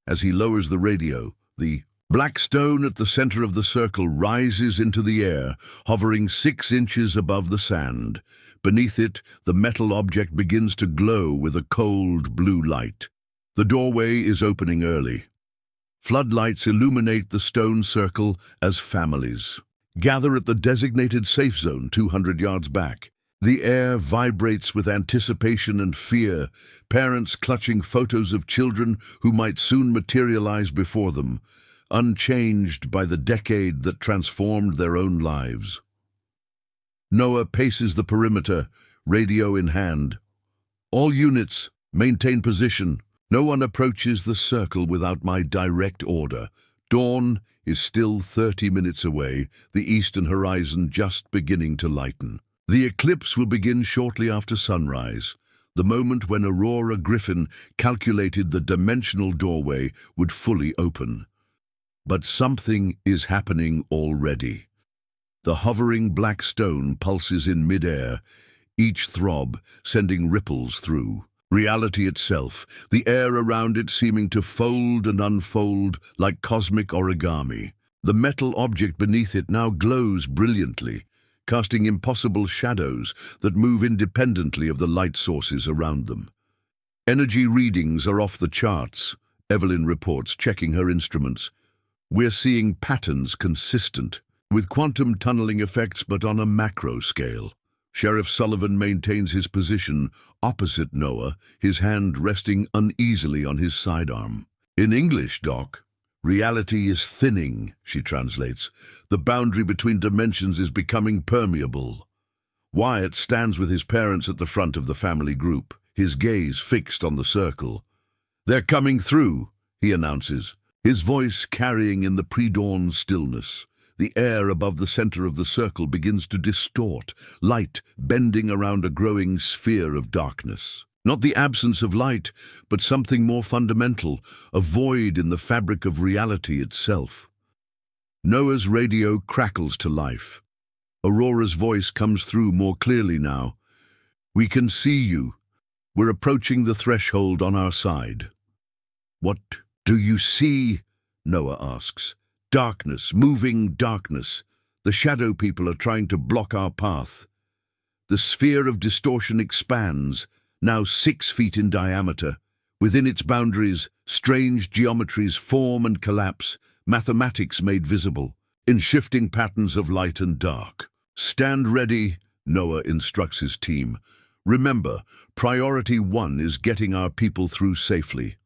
As he lowers the radio, the black stone at the center of the circle rises into the air, hovering 6 inches above the sand. Beneath it, the metal object begins to glow with a cold blue light. The doorway is opening early. Floodlights illuminate the stone circle as families gather at the designated safe zone 200 yards back. The air vibrates with anticipation and fear, parents clutching photos of children who might soon materialize before them, unchanged by the decade that transformed their own lives. Noah paces the perimeter, radio in hand. All units, maintain position. No one approaches the circle without my direct order. Dawn is still 30 minutes away, the eastern horizon just beginning to lighten. The eclipse will begin shortly after sunrise, the moment when Aurora Griffin calculated the dimensional doorway would fully open. But something is happening already. The hovering black stone pulses in mid-air, each throb sending ripples through. Reality itself, the air around it seeming to fold and unfold like cosmic origami. The metal object beneath it now glows brilliantly, casting impossible shadows that move independently of the light sources around them. Energy readings are off the charts, Evelyn reports, checking her instruments. We're seeing patterns consistent, with quantum tunneling effects but on a macro scale. Sheriff Sullivan maintains his position opposite Noah, his hand resting uneasily on his sidearm. In English, Doc, reality is thinning, she translates. The boundary between dimensions is becoming permeable. Wyatt stands with his parents at the front of the family group, his gaze fixed on the circle. They're coming through, he announces, his voice carrying in the pre-dawn stillness. The air above the center of the circle begins to distort, light bending around a growing sphere of darkness. Not the absence of light, but something more fundamental, a void in the fabric of reality itself. Noah's radio crackles to life. Aurora's voice comes through more clearly now. We can see you. We're approaching the threshold on our side. What do you see? Noah asks. Darkness, moving darkness. The shadow people are trying to block our path. The sphere of distortion expands, now 6 feet in diameter. Within its boundaries, strange geometries form and collapse, mathematics made visible, in shifting patterns of light and dark. Stand ready, Noah instructs his team. Remember, priority 1 is getting our people through safely.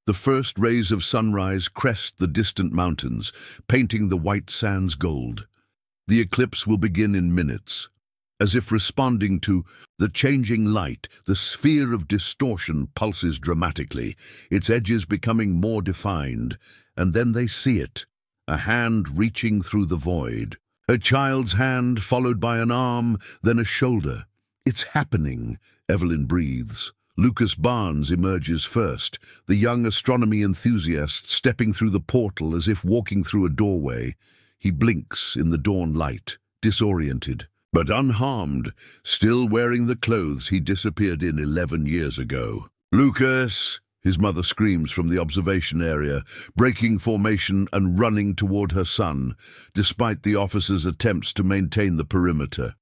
The first rays of sunrise crest the distant mountains, painting the white sands gold. The eclipse will begin in minutes. As if responding to the changing light, the sphere of distortion pulses dramatically, its edges becoming more defined, and then they see it, a hand reaching through the void. A child's hand, followed by an arm, then a shoulder. It's happening, Evelyn breathes. Lucas Barnes emerges first, the young astronomy enthusiast stepping through the portal as if walking through a doorway. He blinks in the dawn light, disoriented, but unharmed, still wearing the clothes he disappeared in 11 years ago. Lucas, his mother screams from the observation area, breaking formation and running toward her son, despite the officer's attempts to maintain the perimeter.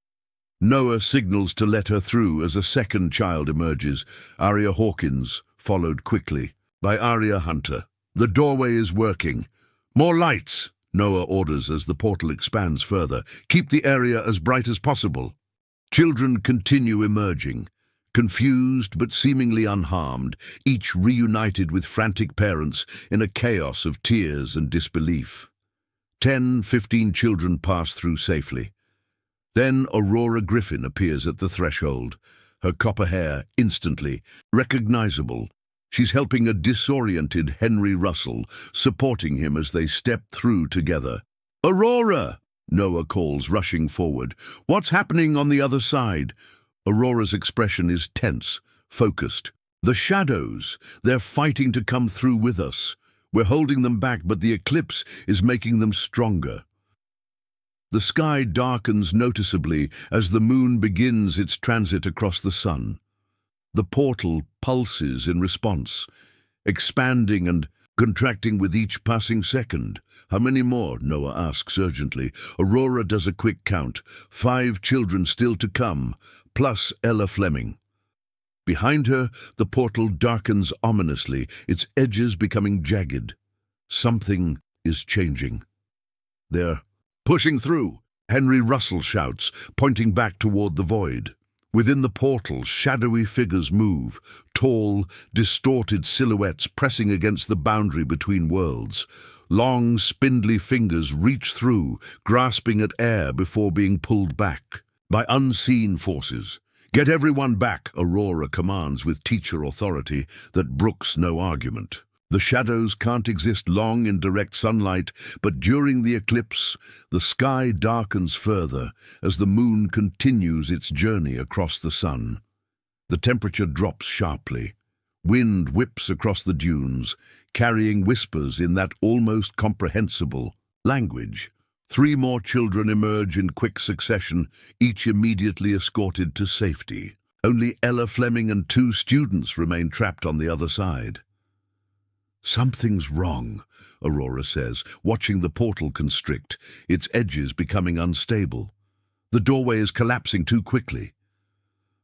Noah signals to let her through as a second child emerges, Aria Hawkins, followed quickly by Aria Hunter. The doorway is working. More lights, Noah orders as the portal expands further. Keep the area as bright as possible. Children continue emerging, confused but seemingly unharmed, each reunited with frantic parents in a chaos of tears and disbelief. 10-15 children pass through safely. Then Aurora Griffin appears at the threshold, her copper hair instantly recognizable. She's helping a disoriented Henry Russell, supporting him as they step through together. "Aurora!" Noah calls, rushing forward. "What's happening on the other side?" Aurora's expression is tense, focused. "The shadows, they're fighting to come through with us. We're holding them back, but the eclipse is making them stronger." The sky darkens noticeably as the moon begins its transit across the sun. The portal pulses in response, expanding and contracting with each passing second. "How many more?" Noah asks urgently. Aurora does a quick count. 5 children still to come, plus Ella Fleming. Behind her, the portal darkens ominously, its edges becoming jagged. Something is changing. They're pushing through, Henry Russell shouts, pointing back toward the void. Within the portal, shadowy figures move, tall, distorted silhouettes pressing against the boundary between worlds. Long, spindly fingers reach through, grasping at air before being pulled back by unseen forces. "Get everyone back," Aurora commands with teacher authority that brooks no argument. The shadows can't exist long in direct sunlight, but during the eclipse, the sky darkens further as the moon continues its journey across the sun. The temperature drops sharply. Wind whips across the dunes, carrying whispers in that almost comprehensible language. 3 more children emerge in quick succession, each immediately escorted to safety. Only Ella Fleming and 2 students remain trapped on the other side. "Something's wrong," Aurora says, watching the portal constrict, its edges becoming unstable. The doorway is collapsing too quickly.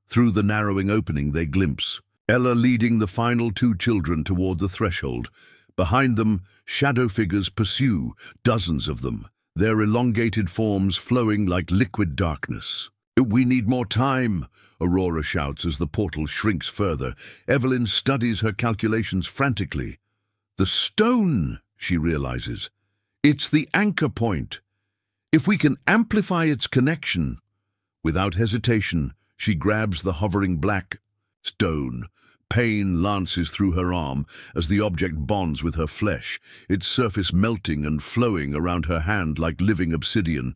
Through the narrowing opening they glimpse Ella leading the final 2 children toward the threshold. Behind them, shadow figures pursue, dozens of them, their elongated forms flowing like liquid darkness. "We need more time," Aurora shouts as the portal shrinks further. Evelyn studies her calculations frantically. "The stone," she realizes. "It's the anchor point. If we can amplify its connection." Without hesitation, she grabs the hovering black stone. Pain lances through her arm as the object bonds with her flesh, its surface melting and flowing around her hand like living obsidian.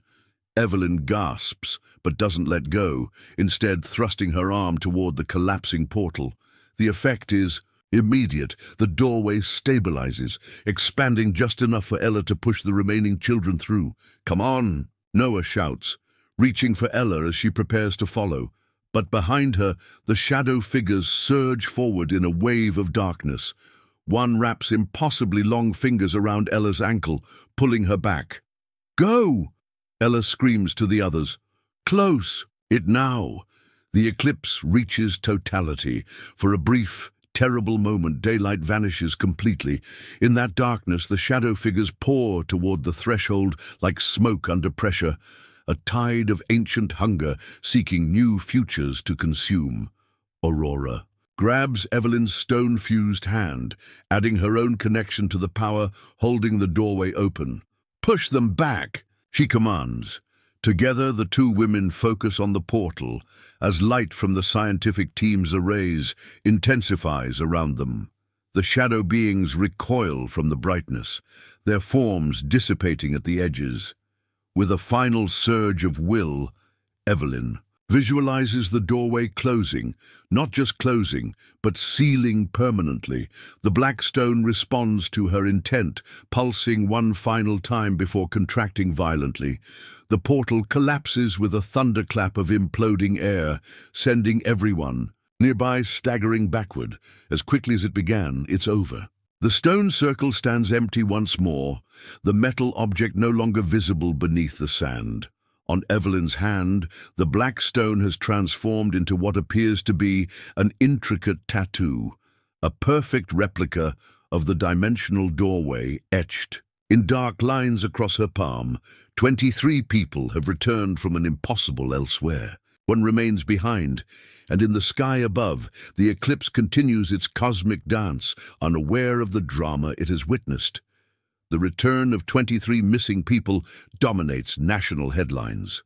Evelyn gasps, but doesn't let go, instead thrusting her arm toward the collapsing portal. The effect is immediate. The doorway stabilizes, expanding just enough for Ella to push the remaining children through. "Come on," Noah shouts, reaching for Ella as she prepares to follow. But behind her, the shadow figures surge forward in a wave of darkness. One wraps impossibly long fingers around Ella's ankle, pulling her back. "Go!" Ella screams to the others. "Close! It now!" The eclipse reaches totality. For a brief, terrible moment, daylight vanishes completely. In that darkness, the shadow figures pour toward the threshold like smoke under pressure, a tide of ancient hunger seeking new futures to consume. Aurora grabs Evelyn's stone-fused hand, adding her own connection to the power holding the doorway open. "Push them back," she commands. Together, the 2 women focus on the portal as light from the scientific team's arrays intensifies around them. The shadow beings recoil from the brightness, their forms dissipating at the edges. With a final surge of will, Evelyn visualizes the doorway closing, not just closing, but sealing permanently. The black stone responds to her intent, pulsing one final time before contracting violently. The portal collapses with a thunderclap of imploding air, sending everyone nearby staggering backward. As quickly as it began, it's over. The stone circle stands empty once more, the metal object no longer visible beneath the sand. On Evelyn's hand, the black stone has transformed into what appears to be an intricate tattoo, a perfect replica of the dimensional doorway etched in dark lines across her palm. 23 people have returned from an impossible elsewhere. One remains behind, and in the sky above, the eclipse continues its cosmic dance, unaware of the drama it has witnessed. The return of 23 missing people dominates national headlines.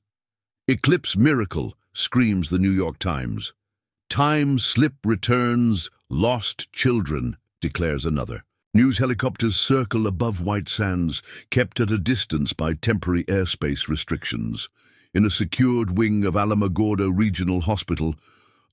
"Eclipse miracle," screams the New York Times. "Time slip returns, lost children," declares another. News helicopters circle above White Sands, kept at a distance by temporary airspace restrictions. In a secured wing of Alamogordo Regional Hospital,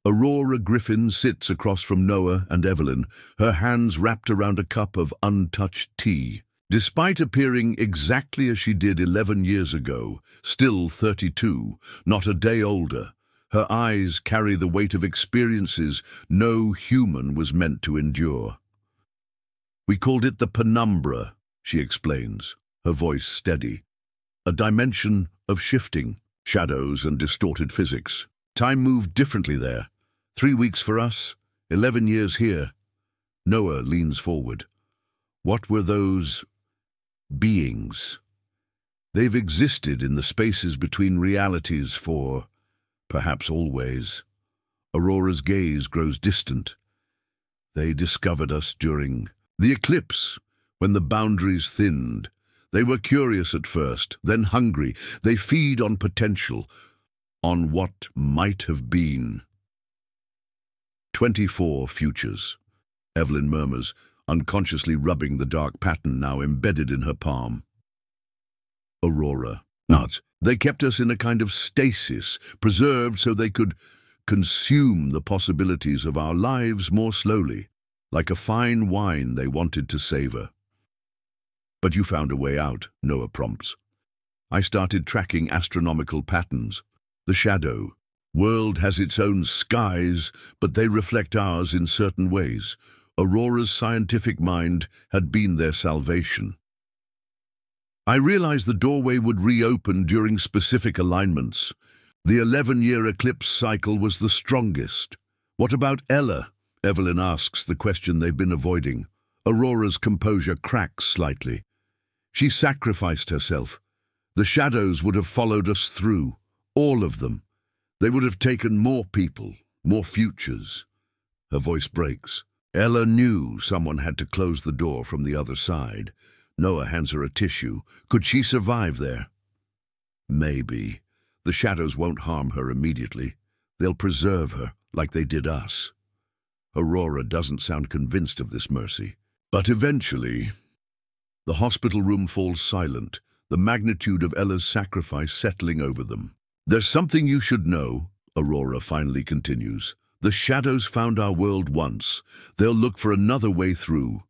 Aurora Griffin sits across from Noah and Evelyn, her hands wrapped around a cup of untouched tea. Despite appearing exactly as she did 11 years ago, still 32, not a day older, her eyes carry the weight of experiences no human was meant to endure. "We called it the penumbra," she explains, her voice steady. "A dimension of shifting, shadows and distorted physics. Time moved differently there. 3 weeks for us, 11 years here." Noah leans forward. "What were those beings? They've existed in the spaces between realities for, perhaps always." Aurora's gaze grows distant. "They discovered us during the eclipse, when the boundaries thinned. They were curious at first, then hungry. They feed on potential, on what might have been." 24 futures, Evelyn murmurs, unconsciously rubbing the dark pattern now embedded in her palm. Aurora nods. "They kept us in a kind of stasis, preserved so they could consume the possibilities of our lives more slowly, like a fine wine they wanted to savor." "But you found a way out," Noah prompts. I started tracking astronomical patterns. The shadow world has its own skies, but they reflect ours in certain ways. Aurora's scientific mind had been their salvation. I realized the doorway would reopen during specific alignments. The 11-year eclipse cycle was the strongest. What about Ella? Evelyn asks the question they've been avoiding. Aurora's composure cracks slightly. She sacrificed herself. The shadows would have followed us through, all of them. They would have taken more people, more futures. Her voice breaks. Ella knew someone had to close the door from the other side. Noah hands her a tissue. Could she survive there? Maybe. The shadows won't harm her immediately. They'll preserve her, like they did us. Aurora doesn't sound convinced of this mercy. But eventually, the hospital room falls silent, the magnitude of Ella's sacrifice settling over them. There's something you should know, Aurora finally continues. The shadows found our world once. They'll look for another way through.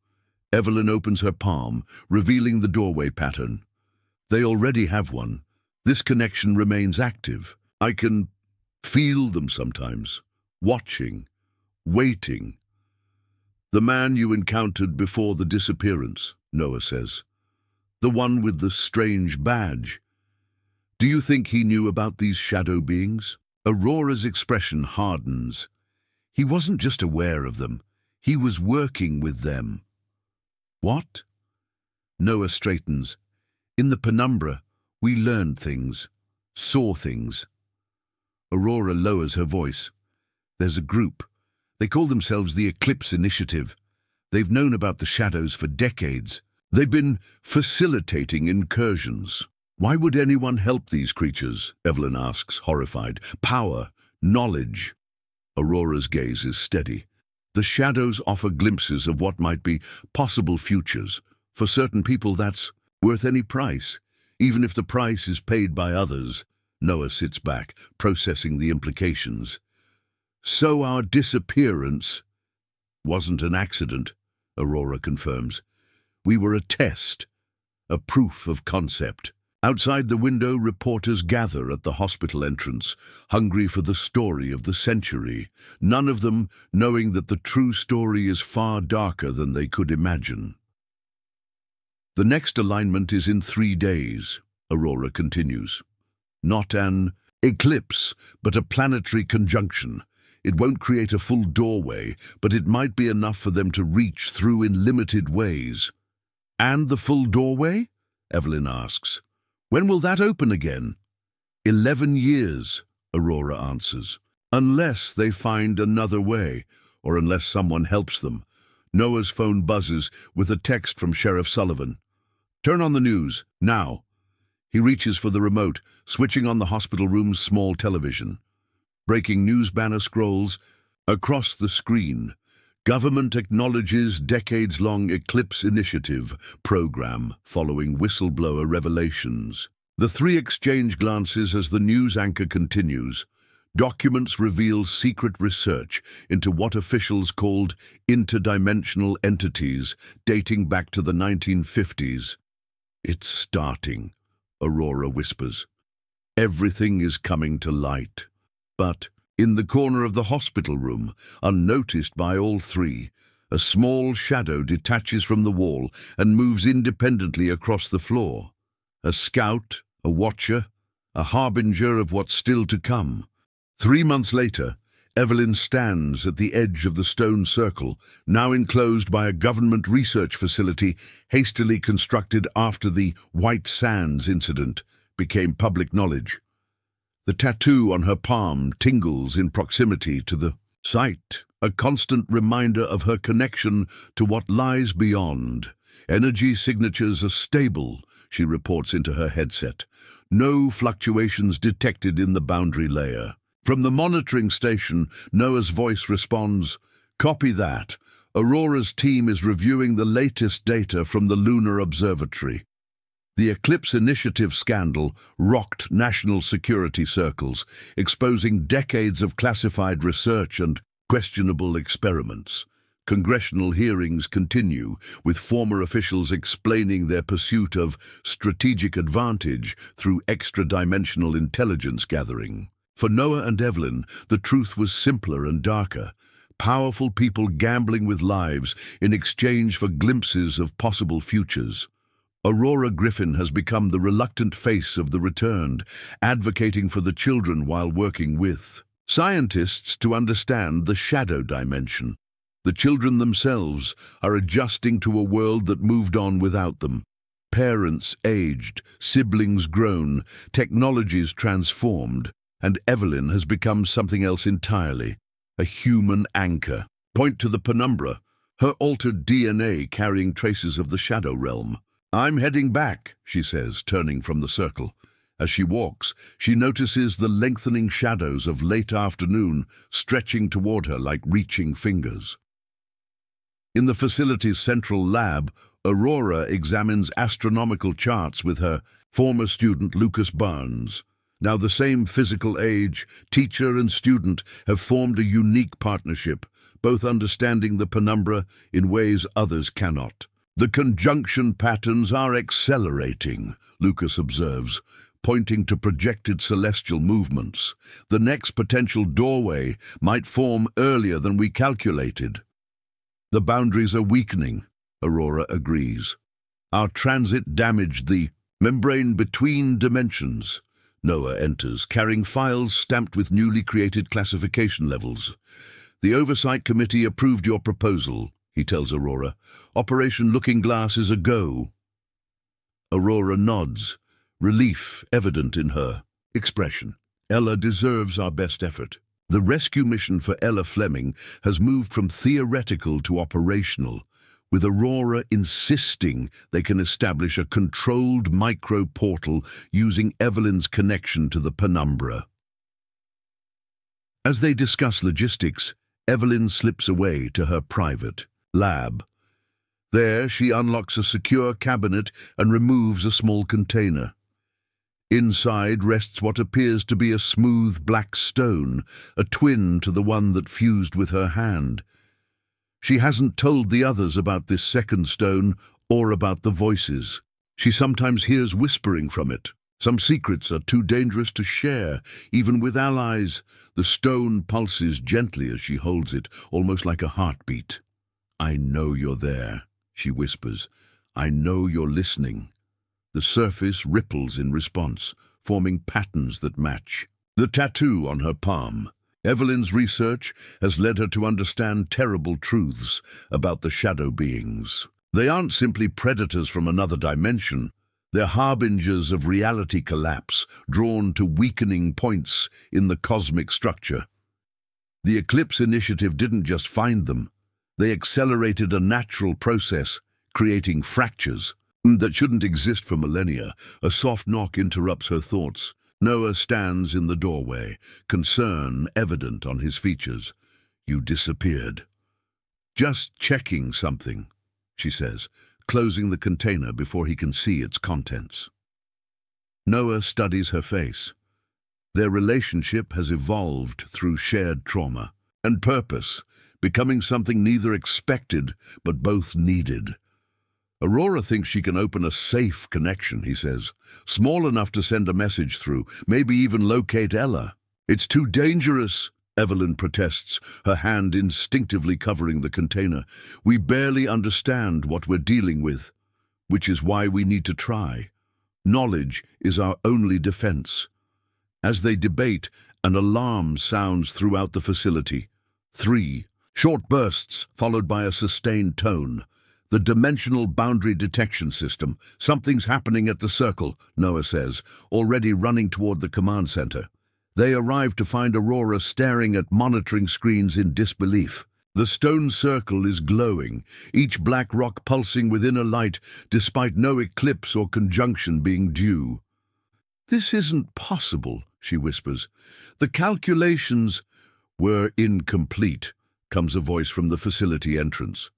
Evelyn opens her palm, revealing the doorway pattern. They already have one. This connection remains active. I can feel them sometimes, watching, waiting. The man you encountered before the disappearance, Noah says. The one with the strange badge. Do you think he knew about these shadow beings? Aurora's expression hardens. He wasn't just aware of them. He was working with them. What? Noah straightens. In the penumbra, we learned things, saw things. Aurora lowers her voice. There's a group. They call themselves the Eclipse Initiative. They've known about the shadows for decades. They've been facilitating incursions. Why would anyone help these creatures? Evelyn asks, horrified. Power, knowledge. Aurora's gaze is steady. The shadows offer glimpses of what might be possible futures. For certain people, that's worth any price, even if the price is paid by others. Noah sits back, processing the implications. So our disappearance wasn't an accident, Aurora confirms. We were a test, a proof of concept. Outside the window, reporters gather at the hospital entrance, hungry for the story of the century, none of them knowing that the true story is far darker than they could imagine. The next alignment is in 3 days, Aurora continues. Not an eclipse, but a planetary conjunction. It won't create a full doorway, but it might be enough for them to reach through in limited ways. And the full doorway? Evelyn asks. When will that open again? 11 years, Aurora answers. Unless they find another way, or unless someone helps them. Noah's phone buzzes with a text from Sheriff Sullivan. Turn on the news, now. He reaches for the remote, switching on the hospital room's small television. Breaking news banner scrolls. Across the screen, government acknowledges decades-long Eclipse Initiative program following whistleblower revelations. The three exchange glances as the news anchor continues. Documents reveal secret research into what officials called interdimensional entities dating back to the 1950s. It's starting, Aurora whispers. Everything is coming to light. But in the corner of the hospital room, unnoticed by all three, a small shadow detaches from the wall and moves independently across the floor. A scout, a watcher, a harbinger of what's still to come. 3 months later, Evelyn stands at the edge of the stone circle, now enclosed by a government research facility hastily constructed after the White Sands incident became public knowledge. The tattoo on her palm tingles in proximity to the site, a constant reminder of her connection to what lies beyond. Energy signatures are stable, she reports into her headset. No fluctuations detected in the boundary layer. From the monitoring station, Noah's voice responds, "Copy that. Aurora's team is reviewing the latest data from the Lunar Observatory." The Eclipse Initiative scandal rocked national security circles, exposing decades of classified research and questionable experiments. Congressional hearings continue, with former officials explaining their pursuit of strategic advantage through extra-dimensional intelligence gathering. For Noah and Evelyn, the truth was simpler and darker. Powerful people gambling with lives in exchange for glimpses of possible futures. Aurora Griffin has become the reluctant face of the returned, advocating for the children while working with scientists to understand the shadow dimension. The children themselves are adjusting to a world that moved on without them. Parents aged, siblings grown, technologies transformed, and Evelyn has become something else entirely, a human anchor. Point to the penumbra, her altered DNA carrying traces of the shadow realm. "I'm heading back," she says, turning from the circle. As she walks, she notices the lengthening shadows of late afternoon stretching toward her like reaching fingers. In the facility's central lab, Aurora examines astronomical charts with her former student Lucas Barnes. Now the same physical age, teacher and student have formed a unique partnership, both understanding the penumbra in ways others cannot. "The conjunction patterns are accelerating," Lucas observes, pointing to projected celestial movements. "The next potential doorway might form earlier than we calculated." "The boundaries are weakening," Aurora agrees. "Our transit damaged the membrane between dimensions." Noah enters, carrying files stamped with newly created classification levels. "The Oversight Committee approved your proposal," he tells Aurora. "Operation Looking Glass is a go." Aurora nods, relief evident in her expression. "Ella deserves our best effort." The rescue mission for Ella Fleming has moved from theoretical to operational, with Aurora insisting they can establish a controlled micro-portal using Evelyn's connection to the penumbra. As they discuss logistics, Evelyn slips away to her private lab. There, she unlocks a secure cabinet and removes a small container. Inside rests what appears to be a smooth black stone, a twin to the one that fused with her hand. She hasn't told the others about this second stone or about the voices. She sometimes hears whispering from it. Some secrets are too dangerous to share, even with allies. The stone pulses gently as she holds it, almost like a heartbeat. "I know you're there," she whispers. "I know you're listening." The surface ripples in response, forming patterns that match. The tattoo on her palm. Evelyn's research has led her to understand terrible truths about the shadow beings. They aren't simply predators from another dimension. They're harbingers of reality collapse, drawn to weakening points in the cosmic structure. The Eclipse initiative didn't just find them. They accelerated a natural process, creating fractures that shouldn't exist for millennia. A soft knock interrupts her thoughts. Noah stands in the doorway, concern evident on his features. "You disappeared." "Just checking something," she says, closing the container before he can see its contents. Noah studies her face. Their relationship has evolved through shared trauma and purpose, becoming something neither expected but both needed. "Aurora thinks she can open a safe connection," he says, "small enough to send a message through, maybe even locate Ella." "It's too dangerous," Evelyn protests, her hand instinctively covering the container. "We barely understand what we're dealing with, which is why we need to try. Knowledge is our only defense." As they debate, an alarm sounds throughout the facility. 3 short bursts, followed by a sustained tone. "The dimensional boundary detection system. Something's happening at the circle," Noah says, already running toward the command center. They arrive to find Aurora staring at monitoring screens in disbelief. The stone circle is glowing, each black rock pulsing within a light, despite no eclipse or conjunction being due. "This isn't possible," she whispers. "The calculations were incomplete," comes a voice from the facility entrance.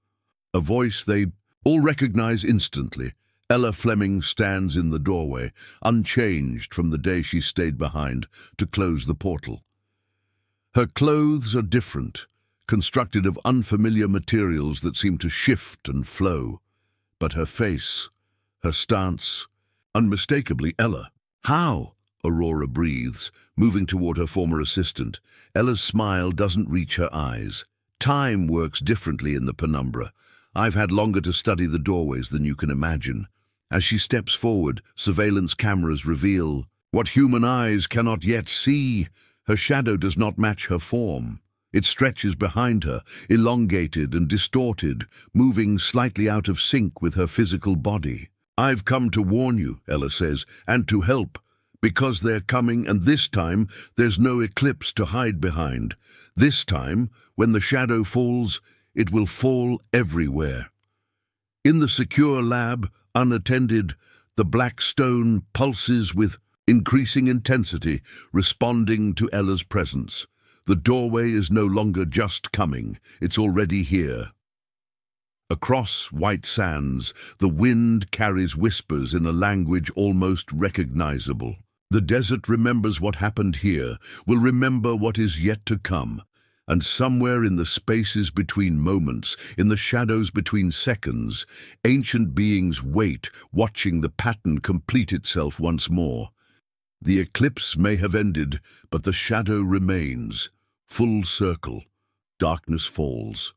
A voice they all recognize instantly. Ella Fleming stands in the doorway, unchanged from the day she stayed behind to close the portal. Her clothes are different, constructed of unfamiliar materials that seem to shift and flow. But her face, her stance, unmistakably Ella. "How?" Aurora breathes, moving toward her former assistant. Ella's smile doesn't reach her eyes. Time works differently in the penumbra. I've had longer to study the doorways than you can imagine. As she steps forward, surveillance cameras reveal what human eyes cannot yet see. Her shadow does not match her form. It stretches behind her, elongated and distorted, moving slightly out of sync with her physical body. "I've come to warn you," Ella says, "and to help. Because they're coming, and this time there's no eclipse to hide behind. This time, when the shadow falls, it will fall everywhere." In the secure lab, unattended, the black stone pulses with increasing intensity, responding to Ella's presence. The doorway is no longer just coming, it's already here. Across white sands, the wind carries whispers in a language almost recognizable. The desert remembers what happened here, will remember what is yet to come. And somewhere in the spaces between moments, in the shadows between seconds, ancient beings wait, watching the pattern complete itself once more. The eclipse may have ended, but the shadow remains. Full circle. Darkness falls.